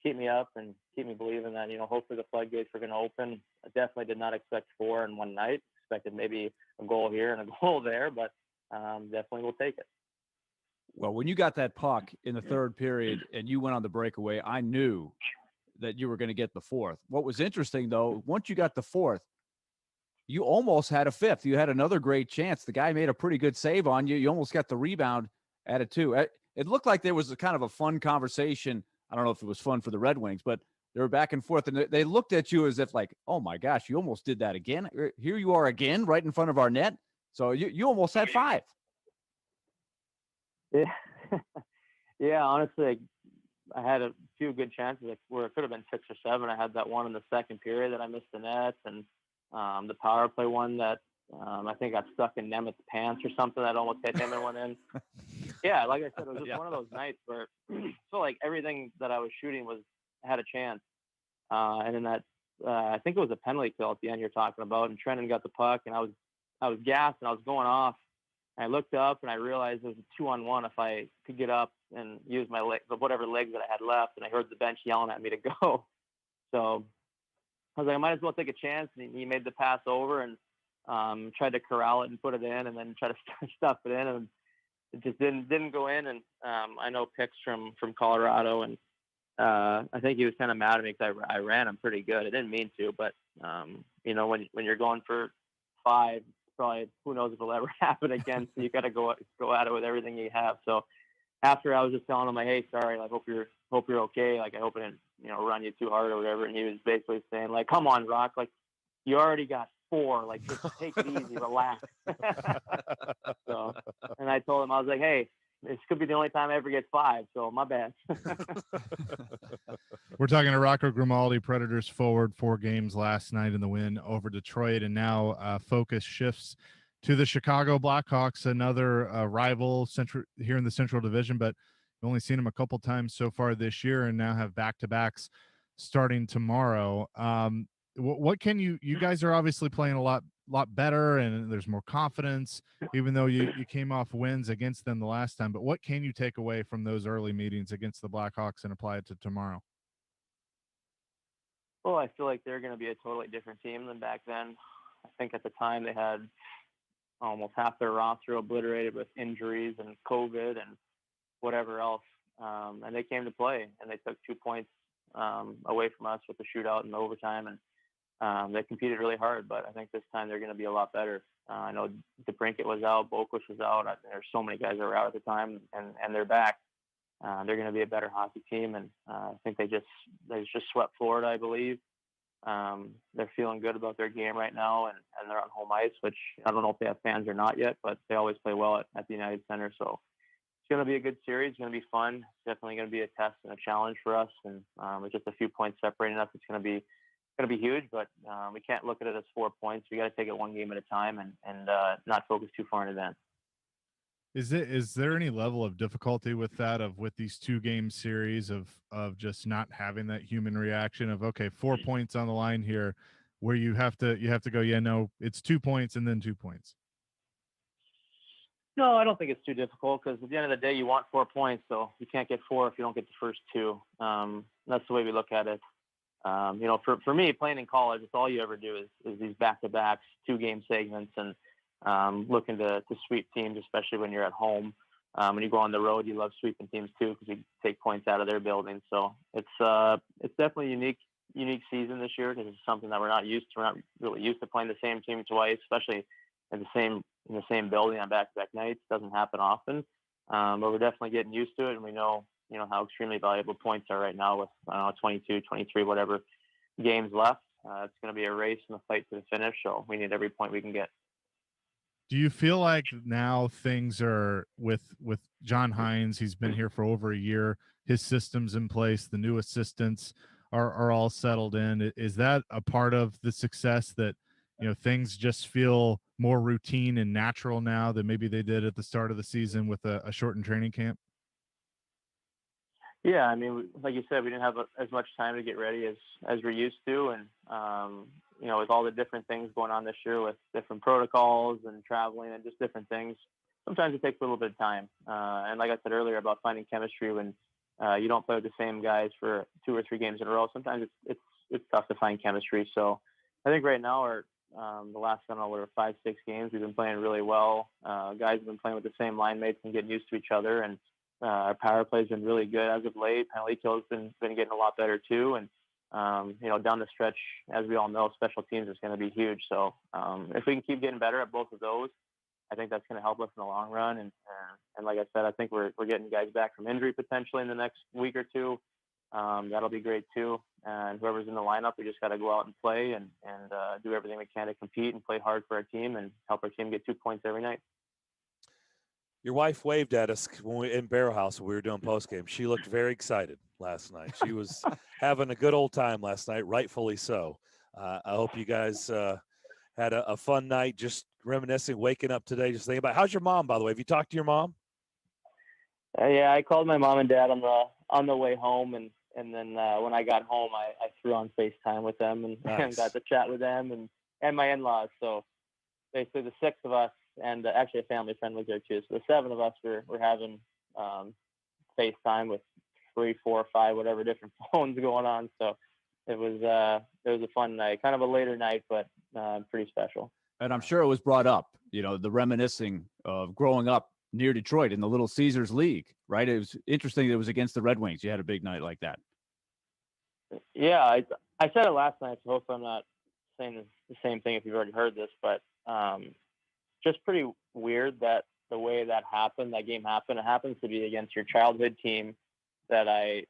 keep me up and keep me believing that, hopefully the floodgates were going to open. I definitely did not expect 4 in one night. Expected maybe a goal here and a goal there, but definitely we'll take it. Well, when you got that puck in the third period and you went on the breakaway, I knew that you were going to get the 4th. What was interesting, though, once you got the 4th, you almost had a 5th. You had another great chance. The guy made a pretty good save on you. You almost got the rebound at it, too. It looked like there was a kind of a fun conversation. I don't know if it was fun for the Red Wings, but they were back and forth, and they looked at you as if like, oh, my gosh, you almost did that again. Here you are again right in front of our net. So you almost had 5. Yeah. Yeah, honestly, I had a few good chances where it could have been 6 or 7. I had that one in the second period that I missed the net, and the power play one that I think got stuck in Nemeth's pants or something that almost hit him and went in. Yeah, like I said, it was just one of those nights where I felt like everything that I was shooting had a chance. And in that, I think it was a penalty kill at the end you're talking about, and Trenton got the puck, and I was gassed and I was going off. I looked up and I realized it was a 2-on-1 if I could get up and use my whatever legs that I had left, and I heard the bench yelling at me to go. So I was like, I might as well take a chance. And he made the pass over and tried to corral it and put it in, and then try to stuff it in, and it just didn't go in. And I know Picks from Colorado, and I think he was kind of mad at me because I ran him pretty good. I didn't mean to, but when you're going for 5. Probably who knows if it'll ever happen again. So you got to go at it with everything you have. So after, I was just telling him like, hey, sorry, like hope you're okay. Like I hope I didn't run you too hard or whatever. And he was basically saying like, come on, Rock, like you already got 4. Like just take it easy, relax. So, and I told him, I was like, hey, this could be the only time I ever get 5. So my bad. We're talking to Rocco Grimaldi, Predators forward, 4 games last night in the win over Detroit, and now focus shifts to the Chicago Blackhawks, another rival here in the Central Division, but we've only seen them a couple times so far this year, and now have back-to-backs starting tomorrow. What can you guys are obviously playing a lot better, and there's more confidence, even though you came off wins against them the last time. But what can you take away from those early meetings against the Blackhawks and apply it to tomorrow? Well, I feel like they're going to be a totally different team than back then. I think at the time they had almost half their roster obliterated with injuries and COVID and whatever else. And they came to play, and they took 2 points away from us with the shootout and overtime. And they competed really hard, but I think this time they're going to be a lot better. I know DeBrincat was out, Bokush was out. There's so many guys that were out at the time, and they're back. They're going to be a better hockey team, and I think they just swept Florida, I believe. They're feeling good about their game right now, and they're on home ice, which I don't know if they have fans or not yet, but they always play well at the United Center. So it's going to be a good series. It's going to be fun. It's definitely going to be a test and a challenge for us, and with just a few points separating us, it's going to be huge, but we can't look at it as 4 points. We got to take it one game at a time and not focus too far in advance. Is there any level of difficulty with that, with these 2-game series of just not having that human reaction of, okay, 4 points on the line here, where you have to go, yeah, no, it's 2 points and then 2 points? No, I don't think it's too difficult, because at the end of the day, you want 4 points, so you can't get 4 if you don't get the first 2. That's the way we look at it. For me, playing in college, it's all you ever do is these back-to-backs, 2-game segments, and looking to sweep teams, especially when you're at home. When you go on the road, you love sweeping teams too because you take points out of their building. So it's definitely a unique season this year because it's something that we're not used to. We're not really used to playing the same team twice, especially in the same building on back-to-back nights. It doesn't happen often, but we're definitely getting used to it, and we know how extremely valuable points are right now with 22, 23, whatever games left. It's going to be a race and a fight to the finish, so we need every point we can get. Do you feel like now things are with John Hines? He's been here for over a year. His system's in place. The new assistants are all settled in. Is that a part of the success that, things just feel more routine and natural now than maybe they did at the start of the season with a shortened training camp? Yeah, I mean, like you said, we didn't have as much time to get ready as we're used to, and with all the different things going on this year with different protocols and traveling and just different things, sometimes it takes a little bit of time. And like I said earlier about finding chemistry when you don't play with the same guys for 2 or 3 games in a row, sometimes it's tough to find chemistry. So I think right now the last 5-6 games we've been playing really well. Guys have been playing with the same line mates and getting used to each other, and our power play has been really good as of late. Penalty kills been getting a lot better too, and down the stretch, as we all know, special teams is going to be huge. So if we can keep getting better at both of those, I think that's going to help us in the long run. And like I said, I think we're getting guys back from injury potentially in the next week or two. That'll be great too. And whoever's in the lineup, we just got to go out and play and do everything we can to compete and play hard for our team and help our team get 2 points every night. Your wife waved at us when we in Barrel House when we were doing postgame. She looked very excited last night. She was having a good old time last night, rightfully so. I hope you guys had a fun night, just reminiscing, waking up today, just thinking about. How's your mom, by the way? Have you talked to your mom? Yeah, I called my mom and dad on the way home, and then when I got home, I threw on FaceTime with them and, Nice. and got to chat with them and my in-laws. So basically the 6 of us, and actually a family friend was there too. So the 7 of us were having FaceTime with 3, 4, 5, whatever different phones going on. So it was a fun night, kind of a later night, but pretty special. And I'm sure it was brought up, the reminiscing of growing up near Detroit in the Little Caesars League, right? It was interesting that it was against the Red Wings. You had a big night like that. Yeah, I said it last night, so hopefully I'm not saying the same thing if you've already heard this, but just pretty weird that the way that game happened. It happens to be against your childhood team that I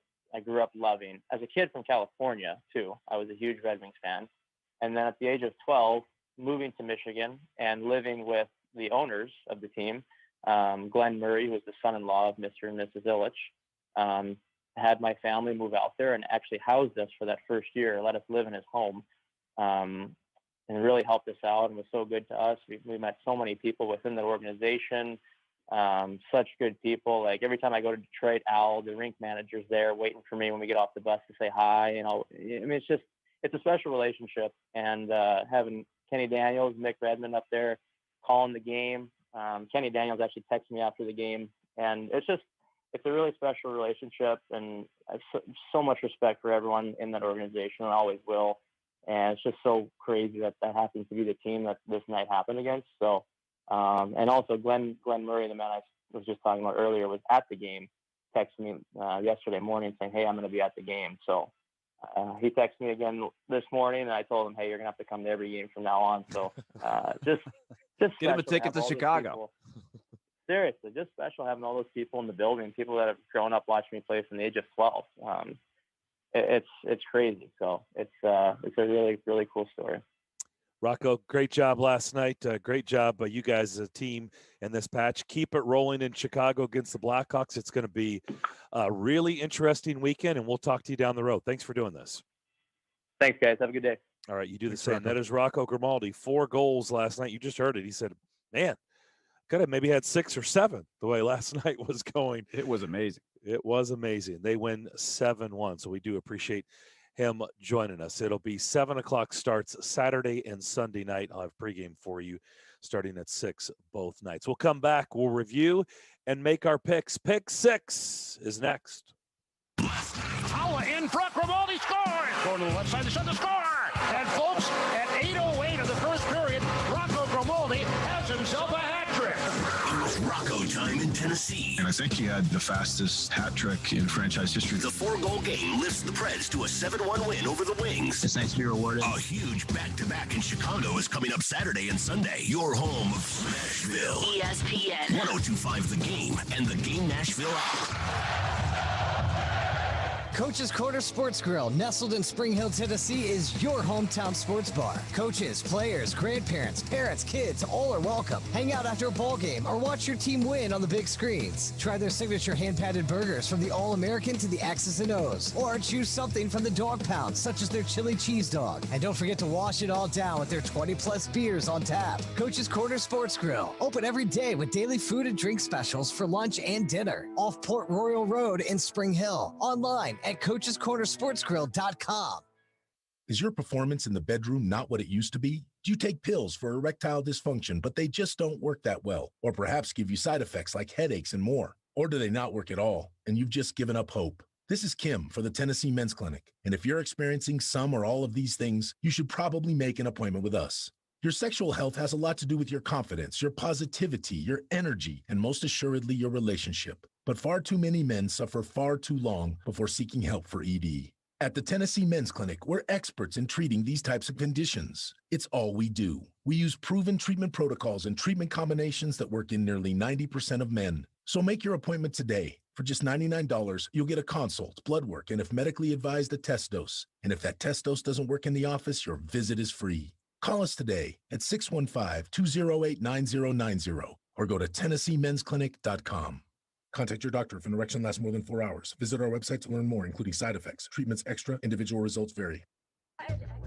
grew up loving. As a kid from California, too, I was a huge Red Wings fan. And then at the age of 12, moving to Michigan and living with the owners of the team, Glenn Murray, who was the son-in-law of Mr. and Mrs. Illich, had my family move out there and actually housed us for that first year, let us live in his home, and really helped us out and was so good to us. We met so many people within the organization, such good people. Like every time I go to Detroit, Al, the rink manager's there waiting for me when we get off the bus to say hi. It's a special relationship. And having Kenny Daniels, Mick Redmond up there calling the game. Kenny Daniels actually texted me after the game, and it's a really special relationship, and I have so much respect for everyone in that organization, and always will. And it's just so crazy that happens to be the team that this night happened against. So, and also Glenn Murray, the man I was just talking about earlier, was at the game, texted me yesterday morning saying, "Hey, I'm going to be at the game." So he texted me again this morning, and I told him, "Hey, you're going to have to come to every game from now on." So just get him a ticket to Chicago. Seriously, just special having all those people in the building, people that have grown up watching me play from the age of 12. It's crazy. So it's a really, really cool story. Rocco, great job last night. Great job by you guys as a team in this patch. Keep it rolling in Chicago against the Blackhawks. It's going to be a really interesting weekend, and we'll talk to you down the road. Thanks for doing this. Thanks, guys. Have a good day. All right, you do the same. That is Rocco Grimaldi. 4 goals last night. You just heard it. He said, man, could have maybe had 6 or 7 the way last night was going. It was amazing. It was amazing. They win 7-1, so we do appreciate him joining us. It'll be 7 o'clock starts Saturday and Sunday night. I'll have pregame for you starting at 6 both nights. We'll come back. We'll review and make our picks. Pick 6 is next. Holla in front, Grimaldi scores! going to the left side. The shot to score! And folks, at 8:08 of the first period, Rocco Grimaldi has himself a hat trick. It was Rocco time in Tennessee. And I think he had the fastest hat trick in franchise history. The 4-goal game lifts the Preds to a 7-1 win over the Wings. It's nice to be rewarded. A huge back-to-back in Chicago is coming up Saturday and Sunday. Your home of Smashville. ESPN. 1025 The Game and the Game Nashville app. Coach's Corner Sports Grill, nestled in Spring Hill, Tennessee, is your hometown sports bar. Coaches, players, grandparents, parents, kids, all are welcome. Hang out after a ball game or watch your team win on the big screens. Try their signature hand-patted burgers from the All-American to the X's and O's. Or choose something from the dog pound, such as their chili cheese dog. And don't forget to wash it all down with their 20-plus beers on tap. Coach's Corner Sports Grill, open every day with daily food and drink specials for lunch and dinner. Off Port Royal Road in Spring Hill. Online at coachescornersportsgrill.com. Is your performance in the bedroom not what it used to be? Do you take pills for erectile dysfunction, but they just don't work that well? Or perhaps give you side effects like headaches and more? Or do they not work at all, and you've just given up hope? This is Kim for the Tennessee Men's Clinic, and if you're experiencing some or all of these things, you should probably make an appointment with us. Your sexual health has a lot to do with your confidence, your positivity, your energy, and most assuredly, your relationship. But far too many men suffer far too long before seeking help for ED. At the Tennessee Men's Clinic, we're experts in treating these types of conditions. It's all we do. We use proven treatment protocols and treatment combinations that work in nearly 90% of men. So make your appointment today. For just $99, you'll get a consult, blood work, and if medically advised, a test dose. And if that test dose doesn't work in the office, your visit is free. Call us today at 615-208-9090 or go to TennesseeMen'sClinic.com. Contact your doctor if an erection lasts more than 4 hours. Visit our website to learn more, including side effects. Treatments extra, individual results vary.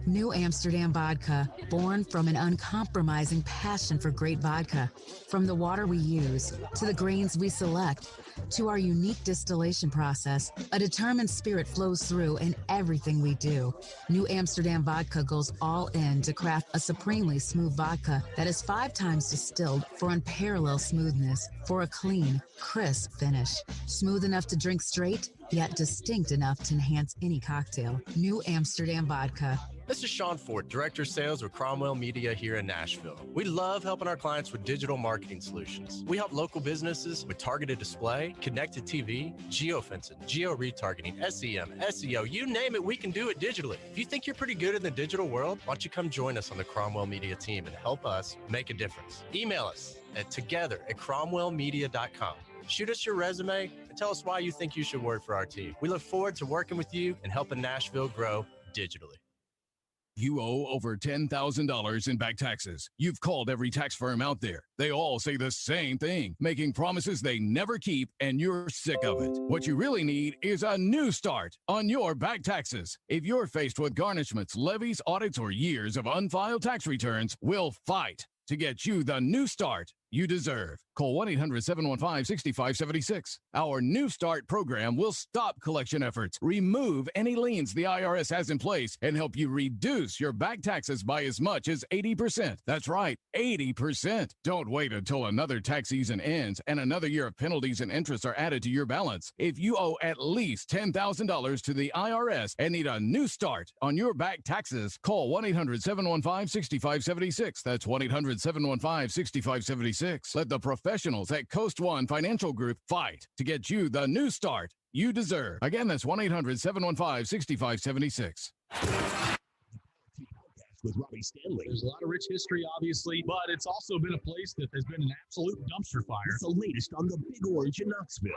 New Amsterdam Vodka, born from an uncompromising passion for great vodka. From the water we use, to the grains we select, to our unique distillation process, a determined spirit flows through in everything we do. New Amsterdam Vodka goes all in to craft a supremely smooth vodka that is 5 times distilled for unparalleled smoothness, for a clean, crisp finish. Smooth enough to drink straight, yet distinct enough to enhance any cocktail. New Amsterdam Vodka. This is Sean Ford, Director of Sales with Cromwell Media here in Nashville. We love helping our clients with digital marketing solutions. We help local businesses with targeted display, connected TV, geofencing, geo-retargeting, SEM, SEO, you name it, we can do it digitally. If you think you're pretty good in the digital world, why don't you come join us on the Cromwell Media team and help us make a difference. Email us at together@cromwellmedia.com. Shoot us your resume and tell us why you think you should work for our team. We look forward to working with you and helping Nashville grow digitally. You owe over $10,000 in back taxes. You've called every tax firm out there. They all say the same thing, making promises they never keep, and you're sick of it. What you really need is a new start on your back taxes. If you're faced with garnishments, levies, audits, or years of unfiled tax returns, we'll fight to get you the new start you deserve. Call 1-800-715-6576. Our New Start program will stop collection efforts, remove any liens the IRS has in place, and help you reduce your back taxes by as much as 80%. That's right, 80%. Don't wait until another tax season ends and another year of penalties and interest are added to your balance. If you owe at least $10,000 to the IRS and need a new start on your back taxes, call 1-800-715-6576. That's 1-800-715-6576. Let the professionals at Coast One Financial Group fight to get you the new start you deserve. Again, that's 1-800-715-6576. With Robbie Stanley. There's a lot of rich history, obviously, but it's also been a place that has been an absolute dumpster fire. It's the latest on the Big Orange in Knoxville.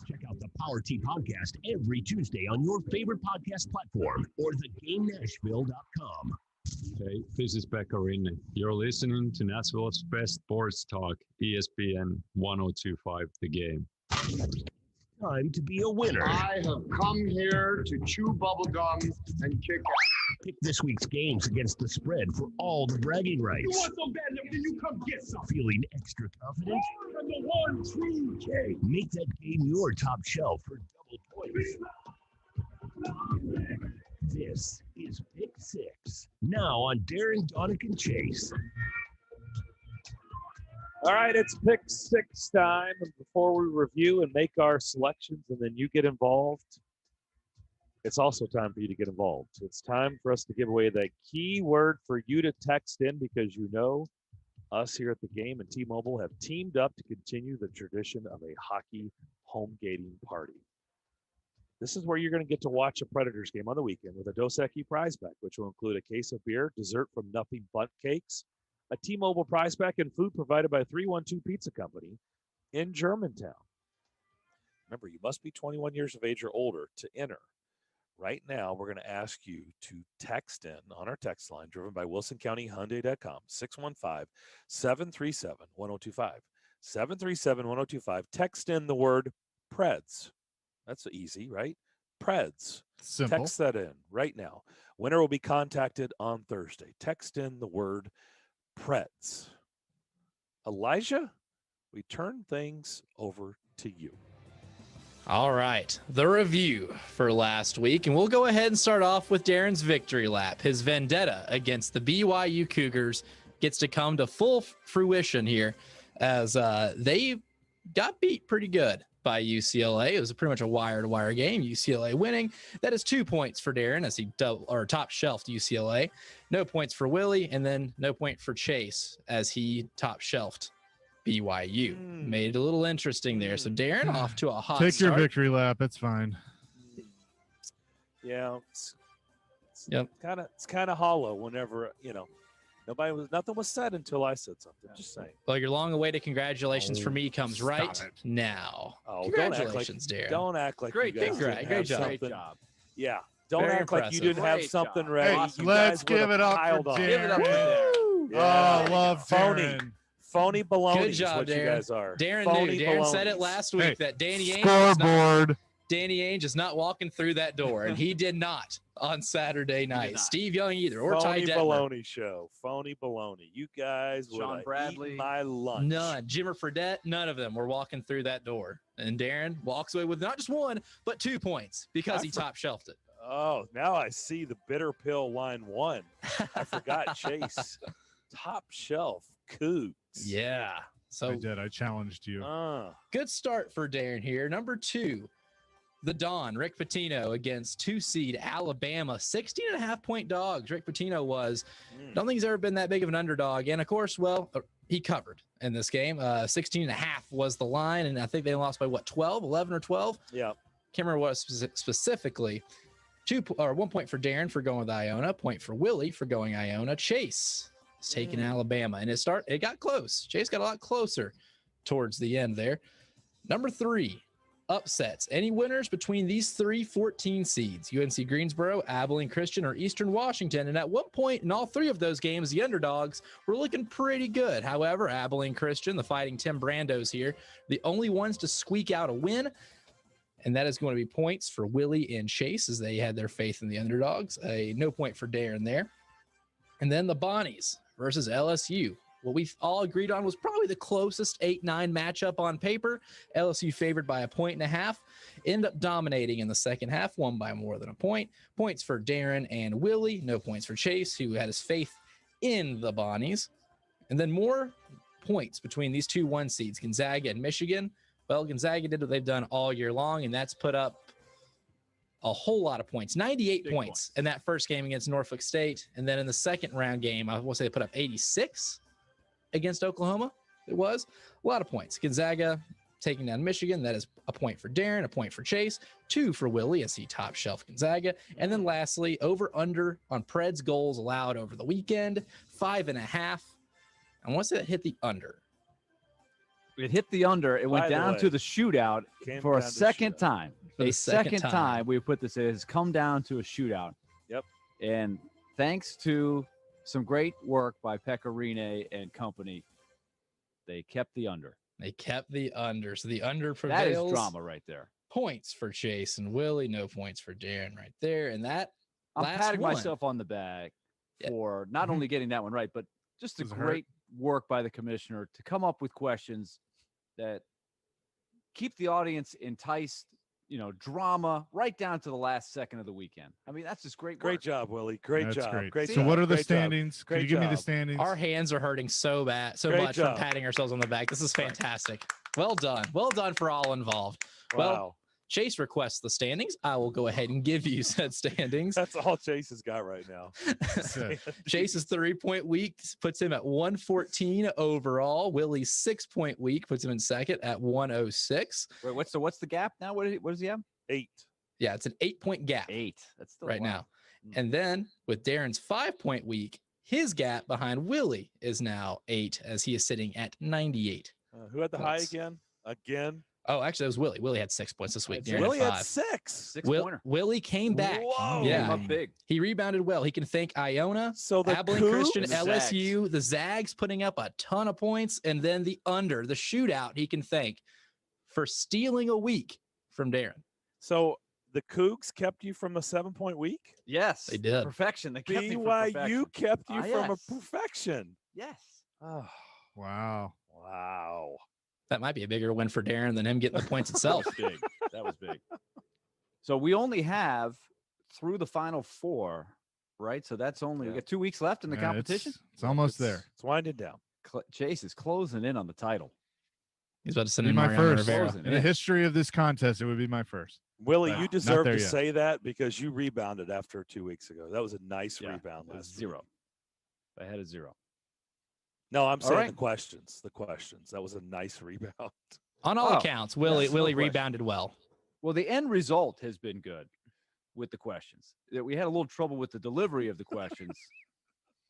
Check out the Power T podcast every Tuesday on your favorite podcast platform or theGameNashville.com. Hey, this is Pekka Rinne. You're listening to Nashville's best sports talk, ESPN 1025 The Game. Time to be a winner. I have come here to chew bubblegum and kick ass. Pick this week's games against the spread for all the bragging rights. You want some bad enough, then you come get some. Feeling extra confident? I'm the one true K. Make that game your top shelf for double points. This is Pick Six. Now on Darren, Daunic, and Chase. All right, it's Pick Six time. And before we review and make our selections and then you get involved, It's also time for you to get involved. It's time for us to give away that key word for you to text in, because you know us here at the game and T-Mobile have teamed up to continue the tradition of a hockey home gating party. This is where you're going to get to watch a Predators game on the weekend with a Dos Equis prize pack, which will include a case of beer, dessert from Nothing But Cakes, a T-Mobile prize pack, and food provided by 312 Pizza Company in Germantown. Remember, you must be 21 years of age or older to enter. Right now, we're going to ask you to text in on our text line, driven by WilsonCountyHyundai.com, 615-737-1025. 737-1025. Text in the word Preds. That's easy, right? Preds. Simple. Text that in right now. Winner will be contacted on Thursday. Text in the word Preds. Elijah, we turn things over to you. All right, the review for last week, and we'll go ahead and start off with Darren's victory lap. His vendetta against the BYU Cougars gets to come to full fruition here, as they got beat pretty good by UCLA. It was pretty much a wire-to-wire game, UCLA winning. That is 2 points for Darren, as he top-shelved UCLA. No points for Willie, and then no point for Chase, as he top-shelved BYU. Made it a little interesting there. So Darren off to a hot Take start. your victory lap. It's fine. Yeah, it's kind of hollow whenever nothing was said until I said something. Just saying. Well, your long-awaited congratulations for me comes right now. Oh, Congratulations, Darren. Don't act like Great you guys job. didn't Great have job. something. Great job. Yeah, don't Very act like you impressive. didn't have Great something job. ready. Hey, You let's guys would give have it up piled for on. Darren. Give it up for Darren. Oh, love phony. Darren. Phony baloney Good is job, what Darren. you guys are. Darren Phony knew. Darren said balonies. it last week that Danny Ainge is not walking through that door, and he did not on Saturday night. Steve Young either, or Ty Phony Detmer. baloney show. Phony baloney. You guys would have eaten my lunch. None. Jimmer Fredette, none of them were walking through that door. And Darren walks away with not just 1, but 2 points because he top-shelved it. Oh, now I see the bitter pill line 1. I forgot Chase. Top shelf Cougs. Yeah. So I did. I challenged you. Good start for Darren here. Number 2, the Don, Rick Pitino against 2-seed Alabama. 16.5-point dogs. Rick Pitino was. Don't think he's ever been that big of an underdog. And, of course, he covered in this game. 16.5 was the line, and I think they lost by, 11 or 12? Yeah. Can't remember what specifically. 1 point for Darren for going with Iona. Point for Willie for going Iona. Chase is taking Alabama. And it got close. Chase got a lot closer towards the end there. Number 3, upsets. Any winners between these 3 14 seeds? UNC Greensboro, Abilene Christian, or Eastern Washington. And at one point in all 3 of those games, the underdogs were looking pretty good. However, Abilene Christian, the Fighting Tim Brandos here, the only ones to squeak out a win. And that is going to be points for Willie and Chase, as they had their faith in the underdogs. No point for Darren there. And then the Bonnies versus LSU. What we all agreed on was probably the closest 8-9 matchup on paper. LSU favored by 1.5 points. End up dominating in the second half, won by more than a point. Points for Darren and Willie. No points for Chase, who had his faith in the Bonnies. And then more points between these 2 1 seeds, Gonzaga and Michigan. Well, Gonzaga did what they've done all year long, and that's put up a whole lot of points. 98 points in that first game against Norfolk State. And then in the second round game, I will say they put up 86 against Oklahoma. It was a lot of points. Gonzaga taking down Michigan. That is a point for Darren, a point for Chase, 2 for Willie as he top shelf Gonzaga. And then lastly, over under on Preds goals allowed over the weekend, 5.5. I want to say that hit the under. It hit the under. It went down to the shootout for a second time. A second time we put this. It has come down to a shootout. Yep. And thanks to some great work by Pecorine and company, they kept the under. They kept the under. So the under prevails. That is drama right there. Points for Chase and Willie. No points for Darren right there. And that I'm patting myself on the back for not only getting that one right, but just the great work by the commissioner to come up with questions that keep the audience enticed, drama right down to the last second of the weekend. I mean, that's just great work. Great job, Willie. Great job. Great so job. what are the Great standings? Job. Can you give me the standings? Our hands are hurting so much job. from patting ourselves on the back. This is fantastic. Well done. Well done for all involved. Wow. Well, Chase requests the standings. I will go ahead and give you said standings. That's all Chase has got right now. Chase's 3-point week puts him at 114 overall. Willie's 6-point week puts him in second at 106. Wait, what's the gap now? What does he have? 8. Yeah, it's an 8-point gap. 8. That's still right now. And then with Darren's 5-point week, his gap behind Willie is now 8 as he is sitting at 98. Who had the high again? Oh, actually, that was Willie. Willie had 6 points this week. Darren Willie had had 6. Willie came back. Whoa. Yeah, Came up big. He rebounded well. He can thank Iona, so the Abilene Christian, and the LSU, the Zags putting up a ton of points, and then the shootout. He can thank for stealing a week from Darren. So the Cougs kept you from a 7-point week? Yes, they did. Perfection. They kept you from BYU perfection. kept you from yes. a perfection. Yes. Oh, wow. That might be a bigger win for Darren than him getting the points itself. Big. That was big. So we only have through the Final Four, right? So that's only we got 2 weeks left in the competition. It's almost there. It's winding down. Chase is closing in on the title. He's about to send Be in my Mariano first Rivera. in the history of this contest. It would be my first. Willie, But you not deserve there to yet. say that because you rebounded after 2 weeks ago. That was a nice rebound. It was Last 0. I had a 0. No, I'm saying right. the questions. The questions. That was a nice rebound. On all accounts, Willie yes, no question. rebounded well. Well, the end result has been good with the questions. We had a little trouble with the delivery of the questions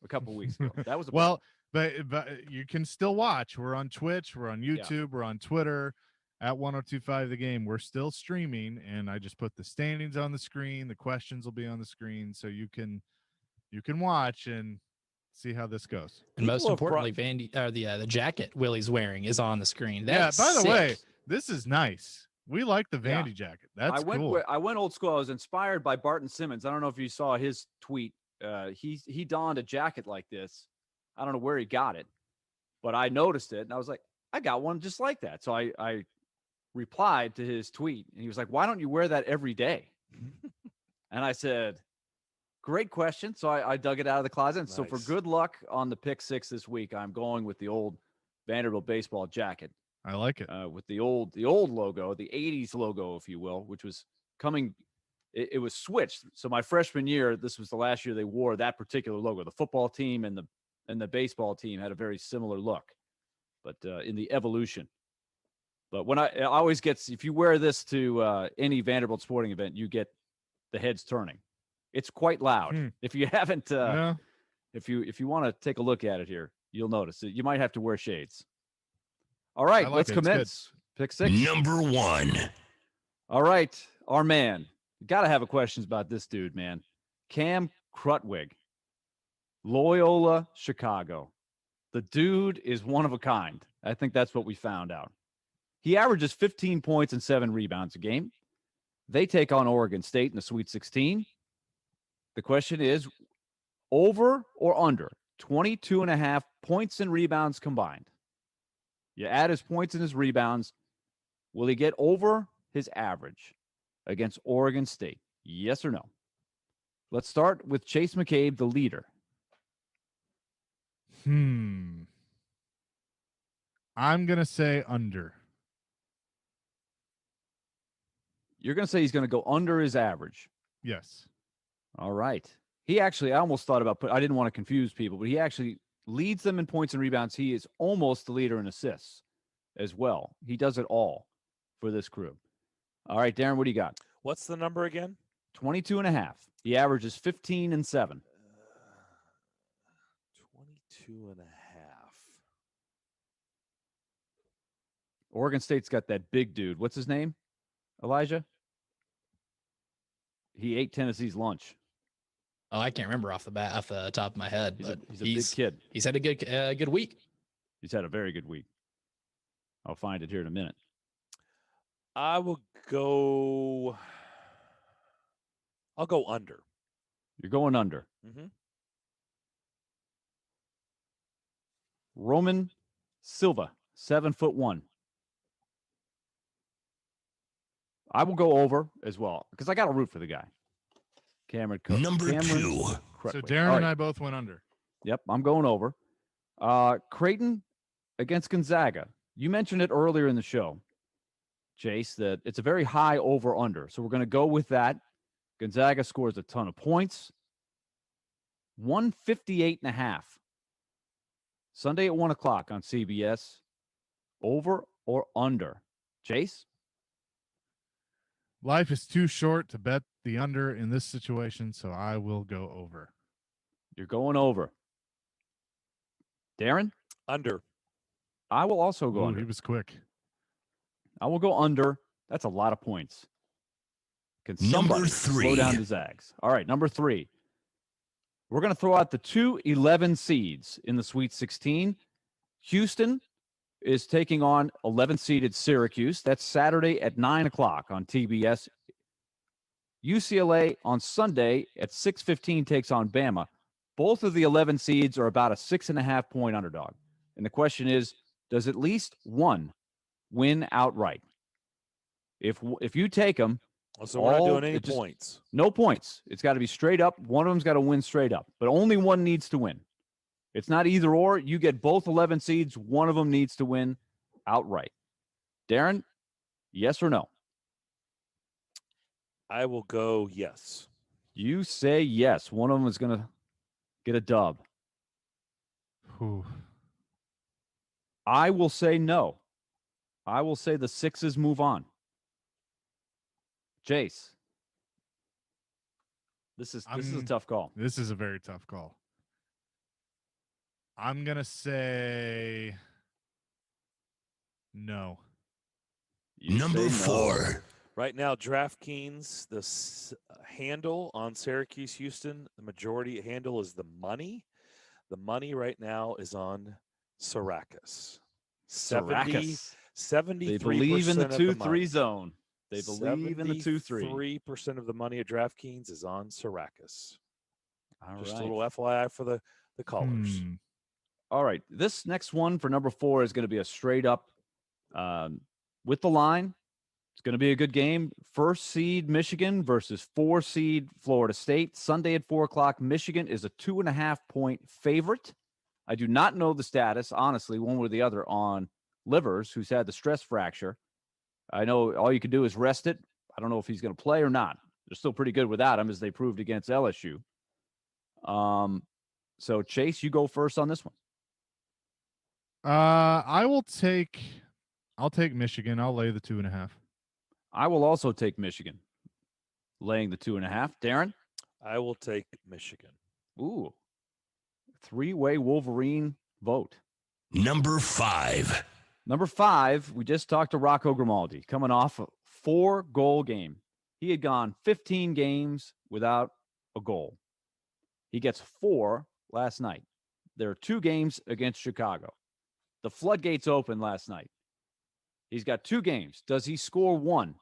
a couple weeks ago. That was a Well, but you can still watch. We're on Twitch. We're on YouTube. We're on Twitter at 1025 The Game. We're still streaming, and I just put the standings on the screen. The questions will be on the screen, so you can watch and see how this goes. And most importantly, the jacket Willie's wearing is on the screen. Yeah, That's by the sick. way, this is nice. We like the Vandy jacket. That's cool. I went old school. I was inspired by Barton Simmons. I don't know if you saw his tweet. He donned a jacket like this. I don't know where he got it, but I noticed it, and I was like, I got one just like that. So I replied to his tweet, and he was like, why don't you wear that every day? And I said, great question. So I dug it out of the closet. And so for good luck on the pick 6 this week, I'm going with the old Vanderbilt baseball jacket. I like it. With the old logo, the 80s logo, if you will, which was coming. It was switched. So my freshman year, this was the last year they wore that particular logo. The football team and the baseball team had a very similar look, but in the evolution. But when I always gets, if you wear this to any Vanderbilt sporting event, you get the heads turning. It's quite loud. If you haven't, if you want to take a look at it here, you'll notice it. You might have to wear shades. All right, let's commence. Pick 6. Number 1. All right, our man. Got to have a questions about this dude, man. Cam Krutwig, Loyola, Chicago. The dude is one of a kind. I think that's what we found out. He averages 15 points and 7 rebounds a game. They take on Oregon State in the Sweet 16. The question is, over or under 22.5 points and rebounds combined? You add his points and his rebounds. Will he get over his average against Oregon State? Yes or no? Let's start with Chase McCabe, the leader. I'm going to say under. You're going to say he's going to go under his average? Yes. All right. He actually, I almost thought about, I didn't want to confuse people, but he actually leads them in points and rebounds. He is almost the leader in assists as well. He does it all for this crew. All right, Darren, what do you got? What's the number again? 22.5. He averages 15 and 7. 22.5. Oregon State's got that big dude. What's his name? Elijah? He ate Tennessee's lunch. Oh, I can't remember off the top of my head. He's but a big kid. He's had a good week. He's had a very good week. I'll find it here in a minute. I'll go under. You're going under. Mm-hmm. Roman Silva, 7'1". I will go over as well because I got to root for the guy. Cameron Cook. Number 2. So Darren and I both went under. Yep, I'm going over. Creighton against Gonzaga. You mentioned it earlier in the show. Chase, that it's a very high over-under. So we're going to go with that. Gonzaga scores a ton of points. 158.5. Sunday at 1 o'clock on CBS. Over or under? Chase? Life is too short to bet the under in this situation, so I will go over. You're going over. Darren? Under. I will also go under. He was quick. I will go under. That's a lot of points. Can Number somebody 3. slow down the Zags? All right, number 3. We're going to throw out the 2 11 seeds in the Sweet 16. Houston is taking on 11-seeded Syracuse. That's Saturday at 9 o'clock on TBS. UCLA on Sunday at 6:15 takes on Bama. Both of the 11 seeds are about a 6.5-point underdog. And the question is, does at least one win outright? If you take them, so we're not doing any points. No points. It's got to be straight up. One of them's got to win straight up, but only one needs to win. It's not either or. You get both 11 seeds. One of them needs to win outright. Darren, yes or no? I will go yes. You say yes. One of them is going to get a dub. Whew. I will say no. I will say the Sixes move on. Jace, this is a tough call. This is a very tough call. I'm going to say no. Number 4. Right now, DraftKings, the handle on Syracuse Houston, the majority handle is the money. The money right now is on Syracuse. 73% They believe in the 2-3 zone. They believe in the 2-3. 3% of the money at DraftKings is on Syracuse. Just a little FYI for the callers. All right. This next one for number 4 is going to be a straight up with the line. It's going to be a good game. 1st seed Michigan versus 4 seed Florida State. Sunday at 4 o'clock. Michigan is a 2.5-point favorite. I do not know the status, honestly, one way or the other, on Livers, who's had the stress fracture. I know all you can do is rest it. I don't know if he's going to play or not. They're still pretty good without him, as they proved against LSU. So, Chase, you go first on this one. I'll take Michigan. I'll lay the 2.5. I will also take Michigan, laying the 2.5. Darren? I will take Michigan. Ooh. 3-way Wolverine vote. Number 5. Number 5, we just talked to Rocco Grimaldi, coming off a 4-goal game. He had gone 15 games without a goal. He gets 4 last night. There are 2 games against Chicago. The floodgates opened last night. He's got 2 games. Does he score 1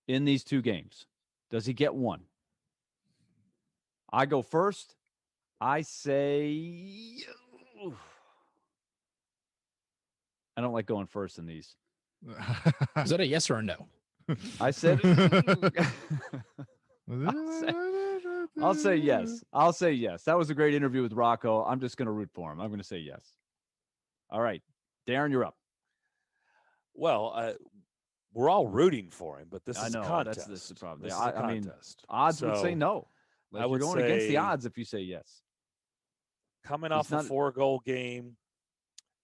in these 2 games? Does he get 1? I go first. I say... I don't like going first in these. Is that a yes or a no? I said... I'll say yes. I'll say yes. That was a great interview with Rocco. I'm just going to root for him. I'm going to say yes. All right. Darren, you're up. Well, we're all rooting for him, but this is a contest. That's the problem. This is a contest. I mean, odds would say no. I would you're going against the odds if you say yes. Coming off a 4-goal game.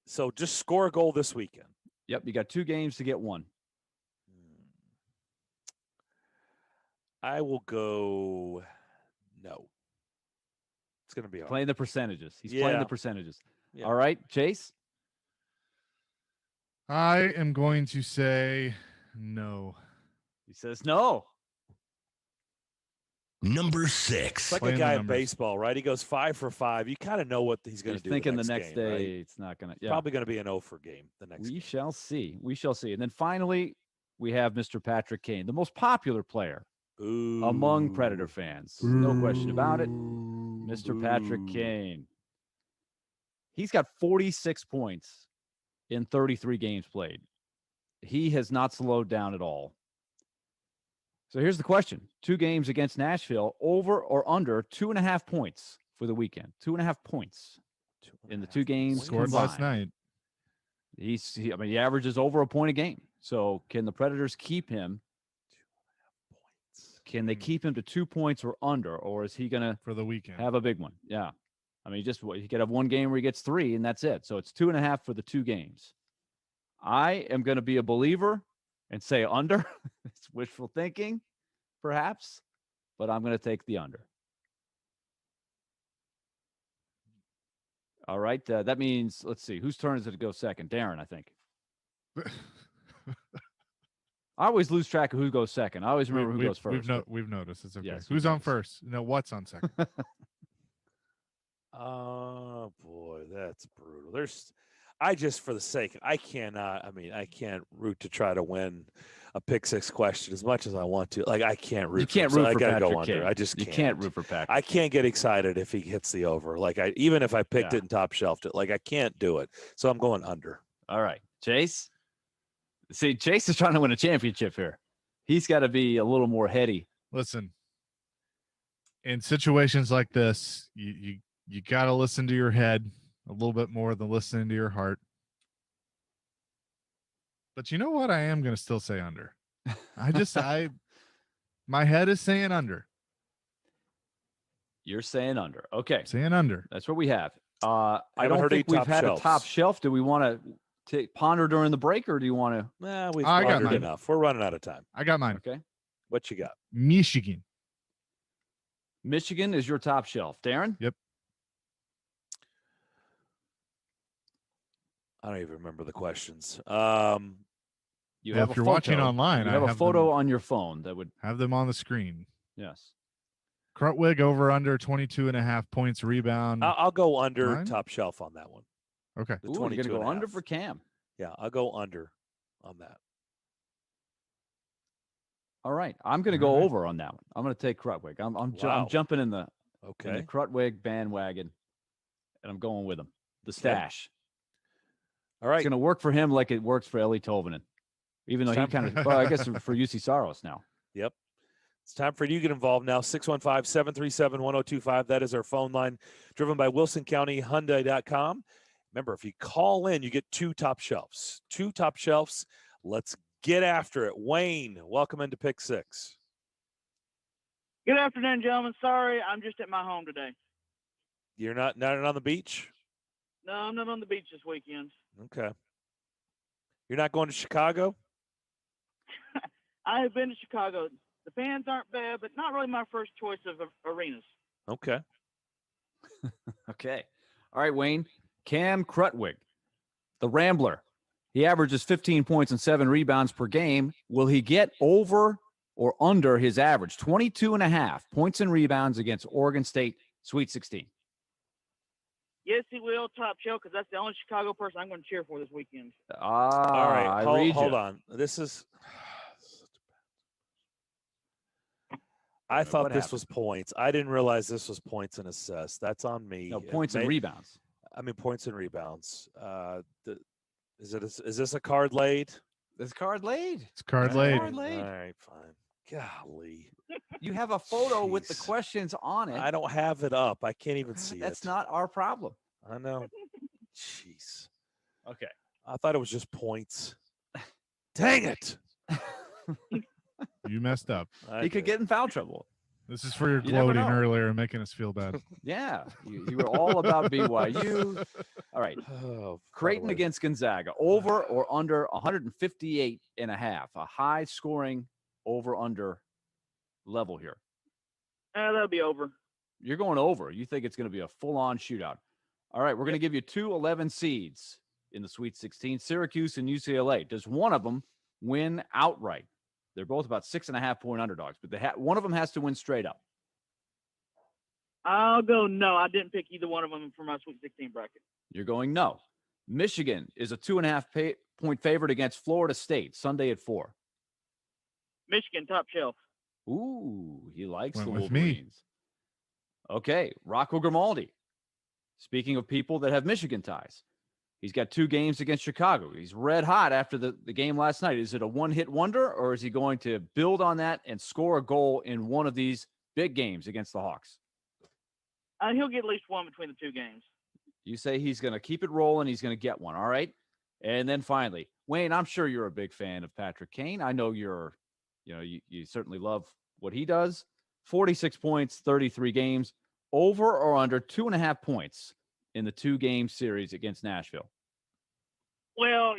So just score a goal this weekend. Yep. You got 2 games to get 1. I will go no. It's going to be hard. Playing the percentages. He's playing the percentages. Yeah. All right, Chase? I am going to say no. He says no. Number 6. It's like a guy in baseball, right? He goes 5 for 5. You kind of know what he's going to do. Thinking the next game, day right? it's not going to. Yeah. Probably going to be an 0 for game the next game. We shall see. We shall see. And then finally, we have Mr. Patrick Kane, the most popular player among Predator fans. No question about it. Mr. Patrick Kane. He's got 46 points in 33 games played. He has not slowed down at all. So here's the question. 2 games against Nashville, over or under 2.5 points for the weekend. 2.5 points in the 2 games scored combined. last night. He averages over a point a game. So can the Predators keep him? 2.5 points. Can they keep him to 2 points or under, or is he going to for the weekend have a big one? Yeah. I mean, he could have one game where he gets 3 and that's it. So it's 2.5 for the 2 games. I am going to be a believer and say under. It's wishful thinking, perhaps, but I'm going to take the under. All right. That means, let's see, whose turn is it to go second? Darren, I think. I always lose track of who goes second. I always remember who goes first. We've noticed. It's okay. Yes, Who's on first? No, what's on second? Oh boy, that's brutal. I just, for the sake, I can't root to try to win a pick 6 question as much as I want to. Like, I can't root. You can't root for Patrick Patrick Kane. I just can't. You can't root for Patrick. I can't get excited if he hits the over. Like, even if I picked it and top shelved it, like, I can't do it. So I'm going under. All right, Chase. See, Chase is trying to win a championship here. He's got to be a little more heady. Listen, in situations like this, you got to listen to your head a little bit more than listening to your heart. But you know what? I am going to still say under. My head is saying under. You're saying under. Okay. Saying under. That's what we have. I haven't don't heard think any we've top had shelves. a top shelf. Do we want to ponder during the break, or do you want to? Nah, we've I got pondered mine. enough. We're running out of time. I got mine. Okay. What you got? Michigan. Michigan is your top shelf. Darren? Yep. I don't even remember the questions. You Well, have if a you're photo. watching online, you I have a have photo them- on your phone that would Have them on the screen. Yes. Krutwig over under 22.5 points rebound. I'll go under Mine? top shelf on that one. Okay. The Ooh, you're 22 gonna go and a under half. for Cam. Yeah, I'll go under on that. All right. I'm going to go over on that one. I'm going to take Krutwig. I'm Wow. jumping in the Okay. Krutwig bandwagon, and I'm going with him. The stash. All right. It's going to work for him like it works for Ellie Tolvanen, even though he kind of, well, I guess for UC Saros now. Yep. It's time for you to get involved now. 615-737-1025. That is our phone line, driven by WilsonCountyHyundai.com. Remember, if you call in, you get 2 top shelves. 2 top shelves. Let's get after it. Wayne, welcome into Pick 6. Good afternoon, gentlemen. Sorry, I'm just at my home today. You're not on the beach? No, I'm not on the beach this weekend. Okay. You're not going to Chicago? I have been to Chicago. The fans aren't bad, but not really my first choice of arenas. Okay. Okay. All right, Wayne. Cam Krutwig, the Rambler. He averages 15 points and 7 rebounds per game. Will he get over or under his average? 22.5 points and rebounds against Oregon State, Sweet 16. Yes, he will, top shelf, because that's the only Chicago person I'm going to cheer for this weekend. All right. Hold you. on. This is. I thought what this happened? was points. I didn't realize this was points and assists. That's on me. No, points and rebounds. I mean, points and rebounds. Is this a card laid? This card laid. It's card laid. Card laid. All right, fine. Golly. You have a photo with the questions on it. I don't have it up. I can't even see That's it. not our problem. I know. Jeez. Okay. I thought it was just points. Dang it. You messed up. He could get in foul trouble. This is for your You never gloating know. earlier and making us feel bad. Yeah. You were all about BYU. All right. Oh, Creighton against Gonzaga. Over or under 158.5. A high scoring over-under level here. That'll be over. You're going over. You think it's going to be a full-on shootout. All right. We're going to give you 2 11 seeds in the Sweet 16, Syracuse and UCLA. Does one of them win outright? They're both about 6.5 point underdogs, but one of them has to win straight up. I'll go no. I didn't pick either one of them for my Sweet 16 bracket. You're going no. Michigan is a 2.5 point favorite against Florida State Sunday at 4. Michigan, top shelf. Ooh, he likes Went the with me. Wolverines. Okay, Rocco Grimaldi. Speaking of people that have Michigan ties, he's got 2 games against Chicago. He's red hot after the game last night. Is it a one-hit wonder, or is he going to build on that and score a goal in one of these big games against the Hawks? He'll get at least one between the 2 games. You say he's going to keep it rolling. He's going to get one. All right. And then finally, Wayne, I'm sure you're a big fan of Patrick Kane. I know you certainly love what he does. 46 points, 33 games, over or under 2.5 points in the 2-game series against Nashville. Well,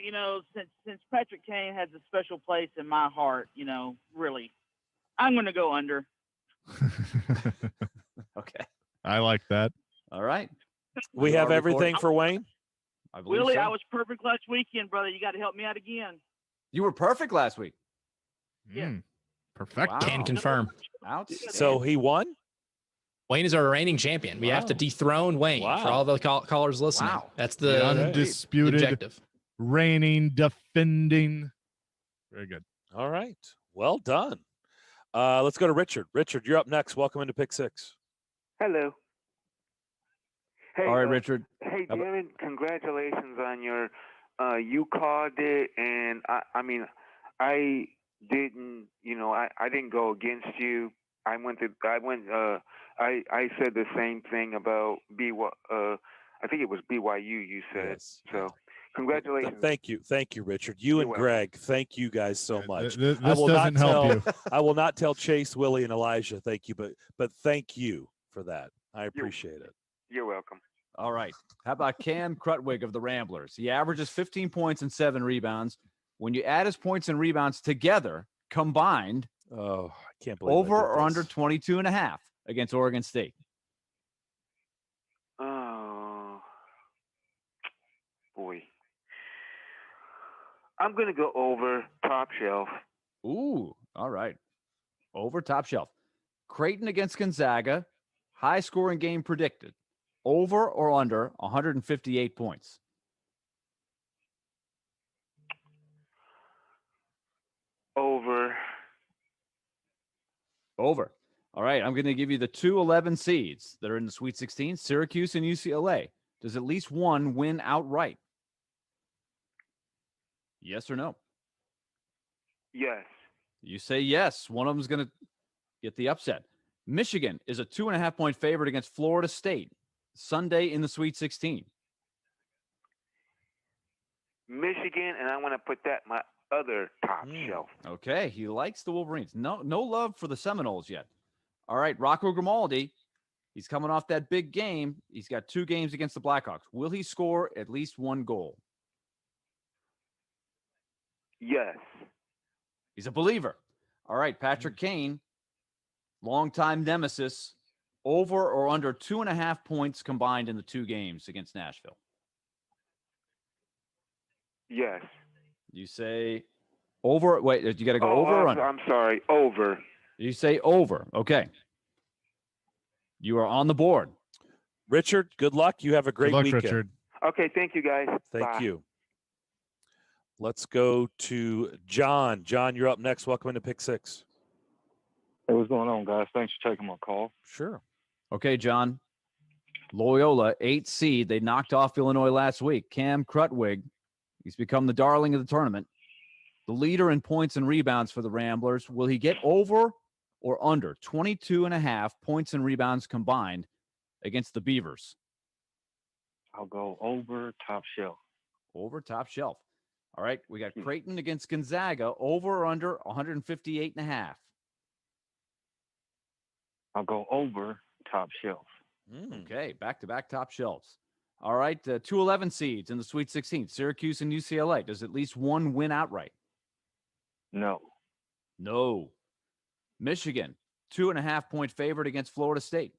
since Patrick Kane has a special place in my heart, really, I'm going to go under. Okay. I like that. All right. We have everything for Wayne? I believe Willie, so. I was perfect last weekend, brother. You got to help me out again. You were perfect last week. Yeah. Perfect. Wow. Can confirm. So he won? Wayne is our reigning champion. We have to dethrone Wayne for all the callers listening. Wow. That's The the undisputed, objective. reigning, defending. Very good. All right. Well done. Let's go to Richard. Richard, you're up next. Welcome into Pick Six. Hello. Hey, All right, Richard. Hey, Darren, congratulations on your you called it, and I didn't, I didn't go against you. I said the same thing about I think it was BYU you said. Yes. So, congratulations. Thank you, Richard. You and Greg, thank you guys so much. This doesn't help you. I will not tell Chase, Willie, and Elijah thank you, but thank you for that. I appreciate it. You're welcome. All right. How about Cam Krutwig of the Ramblers? He averages 15 points and 7 rebounds. When you add his points and rebounds together, combined, I can't believe over I did or this. under 22.5 against Oregon State. Oh, boy. I'm going to go over top shelf. Ooh, all right. Over top shelf. Creighton against Gonzaga. High scoring game predicted. Over or under 158 points. Over. Over. All right. I'm going to give you the 2 11 seeds that are in the Sweet 16, Syracuse and UCLA. Does at least one win outright? Yes or no? Yes. You say yes. One of them is going to get the upset. Michigan is a 2.5 point favorite against Florida State Sunday in the Sweet 16. Michigan, and I want to put that my other top shelf. Okay, he likes the Wolverines. No love for the Seminoles yet. All right, Rocco Grimaldi, he's coming off that big game. He's got 2 games against the Blackhawks. Will he score at least 1 goal? Yes. He's a believer. All right, Patrick Kane, longtime nemesis, over or under 2.5 points combined in the 2 games against Nashville. Yes. You say over. Wait, you got to go over or under? I'm sorry, over. You say over. Okay. You are on the board. Richard, good luck. You have a great weekend. Richard. Okay, thank you, guys. Thank Bye. you. Let's go to John. John, you're up next. Welcome into Pick Six. Hey, what's going on, guys? Thanks for taking my call. Sure. Okay, John. Loyola, 8th seed. They knocked off Illinois last week. Cam Krutwig, he's become the darling of the tournament. The leader in points and rebounds for the Ramblers. Will he get over or under 22.5 points and rebounds combined against the Beavers? I'll go over top shelf. Over top shelf. All right, we got Creighton against Gonzaga, over or under 158.5. I'll go over top shelf. Okay, back-to-back top shelves. All right, 2 11 seeds in the Sweet 16, Syracuse and UCLA. Does at least one win outright? No. No. Michigan, 2.5 point favorite against Florida State.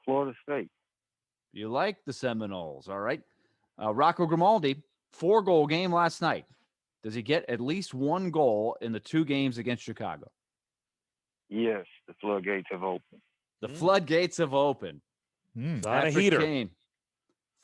Florida State. You like the Seminoles, all right. Rocco Grimaldi, 4-goal game last night. Does he get at least 1 goal in the 2 games against Chicago? Yes, the floodgates have opened. The floodgates have opened. On a Patrick heater. Kane,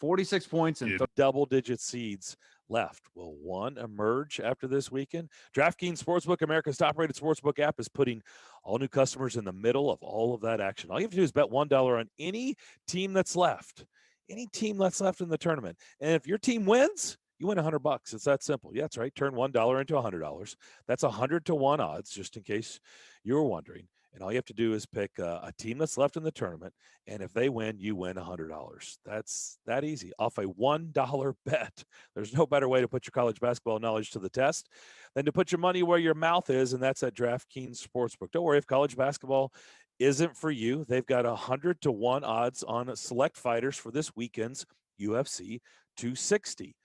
46 points and double-digit seeds left. Will one emerge after this weekend? DraftKings Sportsbook, America's top-rated sportsbook app, is putting all new customers in the middle of all of that action. All you have to do is bet $1 on any team that's left. Any team that's left in the tournament. And if your team wins, you win $100. It's that simple. Yeah, that's right. Turn $1 into $100. That's 100 to 1 odds, just in case you were wondering. And all you have to do is pick a team that's left in the tournament. And if they win, you win $100. That's that easy off a $1 bet. There's no better way to put your college basketball knowledge to the test than to put your money where your mouth is, and that's at DraftKings Sportsbook. Don't worry if college basketball isn't for you. They've got 100-1 odds on select fighters for this weekend's UFC 260.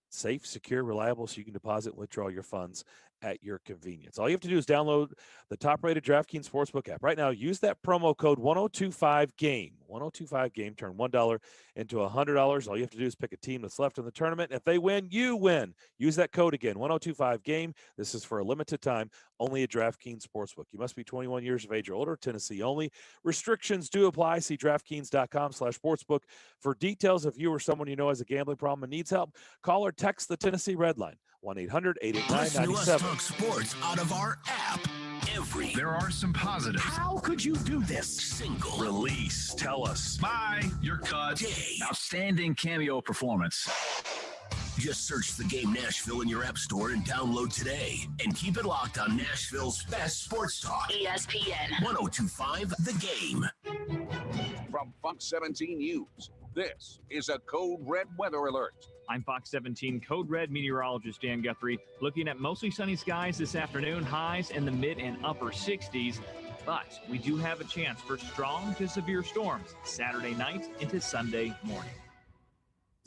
Safe, secure, reliable, so you can deposit and withdraw your funds at your convenience. All you have to do is download the top-rated DraftKings Sportsbook app. Right now, use that promo code 1025GAME. 1025GAME. Turn $1 into $100. All you have to do is pick a team that's left in the tournament. If they win, you win. Use that code again, 1025GAME. This is for a limited time, only at DraftKings Sportsbook. You must be 21 years of age or older, Tennessee only. Restrictions do apply. See DraftKings.com/sportsbook for details. If you or someone you know has a gambling problem and needs help, call or text the Tennessee Red Line, 1-800-889-97. Talk sports out of our app. There are some positives. How could you do this? Single. Release. Tell us. Bye. You're cut. Day. Outstanding cameo performance. Just search The Game Nashville in your app store and download today. And keep it locked on Nashville's best sports talk. ESPN. 1025 The Game. From Fox 17 News, this is a Code Red weather alert. I'm Fox 17 Code Red meteorologist Dan Guthrie. Looking at mostly sunny skies this afternoon, highs in the mid and upper 60s. But we do have a chance for strong to severe storms Saturday night into Sunday morning.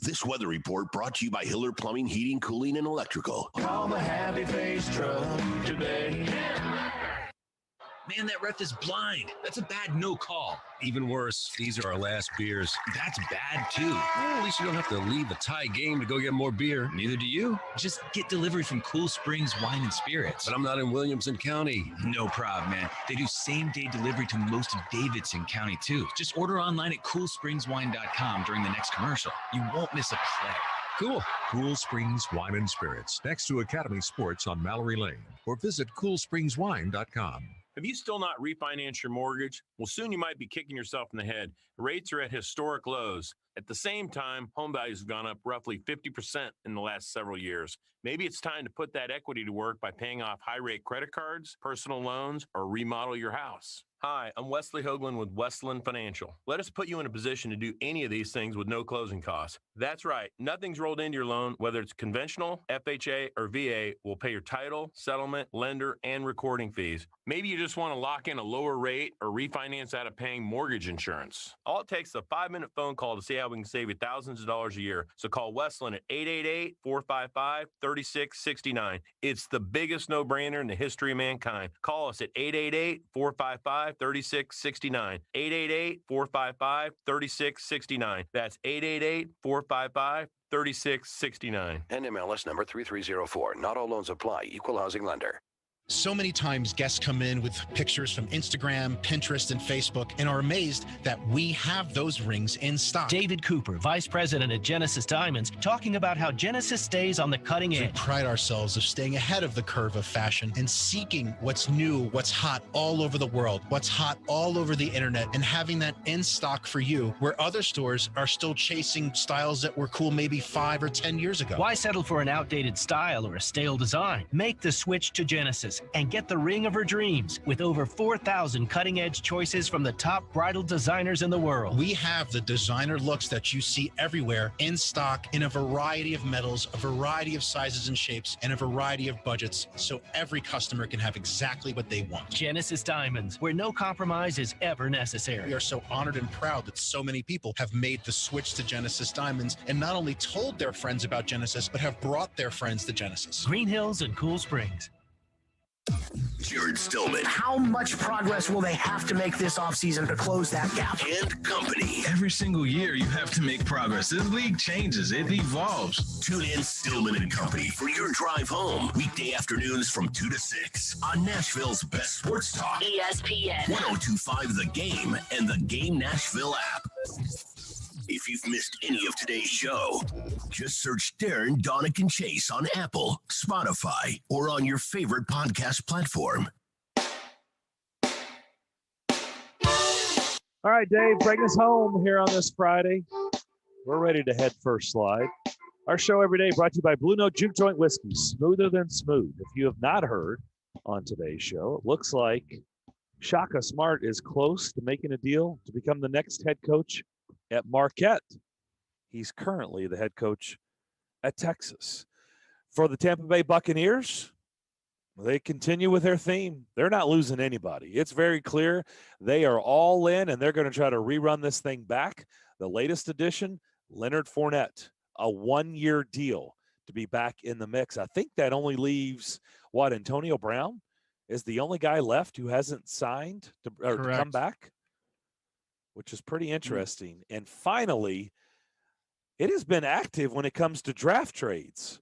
This weather report brought to you by Hiller Plumbing, Heating, Cooling, and Electrical. Call the Happy Face Truck today. Man, that ref is blind. That's a bad no call. Even worse, these are our last beers. That's bad, too. Well, at least you don't have to leave a tie game to go get more beer. Neither do you. Just get delivery from Cool Springs Wine and Spirits. But I'm not in Williamson County. No problem, man. They do same-day delivery to most of Davidson County, too. Just order online at CoolSpringsWine.com during the next commercial. You won't miss a play. Cool. Cool Springs Wine and Spirits, next to Academy Sports on Mallory Lane. Or visit CoolSpringsWine.com. Have you still not refinanced your mortgage? Well, soon you might be kicking yourself in the head. Rates are at historic lows. At the same time, home values have gone up roughly 50% in the last several years. Maybe it's time to put that equity to work by paying off high-rate credit cards, personal loans, or remodel your house. Hi, I'm Wesley Hoagland with Westland Financial. Let us put you in a position to do any of these things with no closing costs. That's right. Nothing's rolled into your loan, whether it's conventional, FHA, or VA. We'll pay your title, settlement, lender, and recording fees. Maybe you just want to lock in a lower rate or refinance out of paying mortgage insurance. All it takes is a 5-minute phone call to see how we can save you thousands of dollars a year. So call Westland at 888-455-3669. It's the biggest no-brainer in the history of mankind. Call us at 888-455-3669. 888-455-3669. That's 888-455-3669. NMLS number 3304. Not all loans apply. Equal housing lender. So many times guests come in with pictures from Instagram, Pinterest, and Facebook and are amazed that we have those rings in stock. David Cooper, Vice President at Genesis Diamonds, talking about how Genesis stays on the cutting edge. We pride ourselves of staying ahead of the curve of fashion and seeking what's new, what's hot all over the world, what's hot all over the internet, and having that in stock for you, where other stores are still chasing styles that were cool maybe 5 or 10 years ago. Why settle for an outdated style or a stale design? Make the switch to Genesis and get the ring of her dreams with over 4,000 cutting-edge choices from the top bridal designers in the world. We have the designer looks that you see everywhere in stock in a variety of metals, a variety of sizes and shapes, and a variety of budgets, so every customer can have exactly what they want. Genesis Diamonds, where no compromise is ever necessary. We are so honored and proud that so many people have made the switch to Genesis Diamonds and not only told their friends about Genesis, but have brought their friends to Genesis. Green Hills and Cool Springs. Jared Stillman. How much progress will they have to make this offseason to close that gap? And company. Every single year you have to make progress. The league changes. It evolves. Tune in Stillman and Company for your drive home. Weekday afternoons from 2 to 6 on Nashville's best sports talk. ESPN. 1025 The Game and the Game Nashville app. If you've missed any of today's show, just search Darren, Daunic, and Chase on Apple, Spotify, or on your favorite podcast platform. All right, Dave, bring us home here on this Friday. We're ready to head first slide. Our show every day brought to you by Blue Note Juke Joint Whiskey, smoother than smooth. If you have not heard on today's show, it looks like Shaka Smart is close to making a deal to become the next head coach at Marquette. He's currently the head coach at Texas. For the Tampa Bay Buccaneers, they continue with their theme. They're not losing anybody. It's very clear they are all in, and they're going to try to rerun this thing back. The latest addition, Leonard Fournette, a 1-year deal to be back in the mix. I think that only leaves, Antonio Brown is the only guy left who hasn't signed to come back, which is pretty interesting. And finally, it has been active when it comes to draft trades.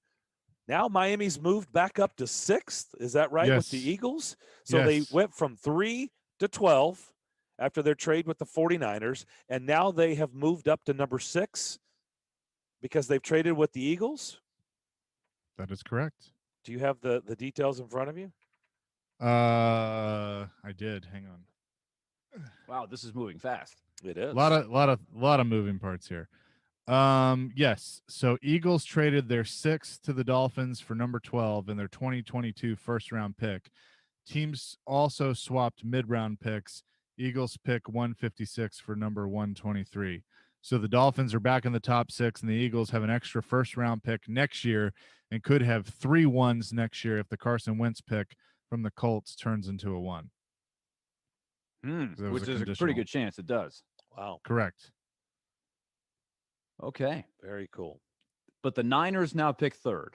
Now Miami's moved back up to 6th. Is that right? With the Eagles? So they went from 3 to 12 after their trade with the 49ers, and now they have moved up to number 6 because they've traded with the Eagles? That is correct. Do you have the details in front of you? I did. Hang on. Wow, this is moving fast. It is. A lot of moving parts here. Yes. So Eagles traded their 6th to the Dolphins for number 12 in their 2022 first-round pick. Teams also swapped mid-round picks. Eagles pick 156 for number 123. So the Dolphins are back in the top 6, and the Eagles have an extra first-round pick next year and could have 3 ones next year if the Carson Wentz pick from the Colts turns into a 1. Which is a pretty good chance it does. Wow. Correct. Okay. Very cool. But the Niners now pick 3rd.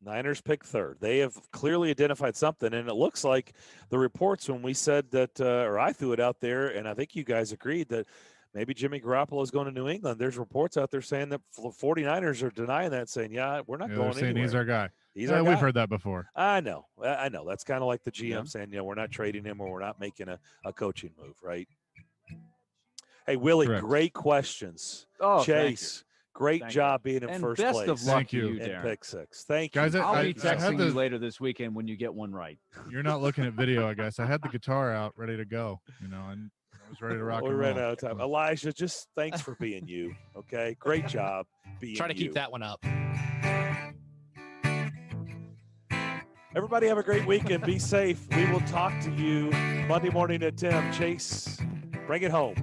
Niners pick 3rd. They have clearly identified something, and it looks like the reports when we said that, or I threw it out there, and I think you guys agreed that maybe Jimmy Garoppolo is going to New England. There's reports out there saying that 49ers are denying that, saying, we're not going saying anywhere. He's our guy. He's our guy. We've heard that before. I know. That's kind of like the GM saying, we're not trading him or we're not making a coaching move, right? Hey, Willie, great questions. Oh, Chase, great job being in first place. Best of luck to you, Darren. Pick 6. Thank you. Guys, I'll be texting you later this weekend when you get one right. You're not looking at video, I guess. I had the guitar out ready to go, and I was ready to rock and roll. We ran out of time. Elijah, just thanks for being you, okay? Great job being Try to keep that one up. Everybody have a great weekend. Be safe. We will talk to you Monday morning at 10. Chase, bring it home.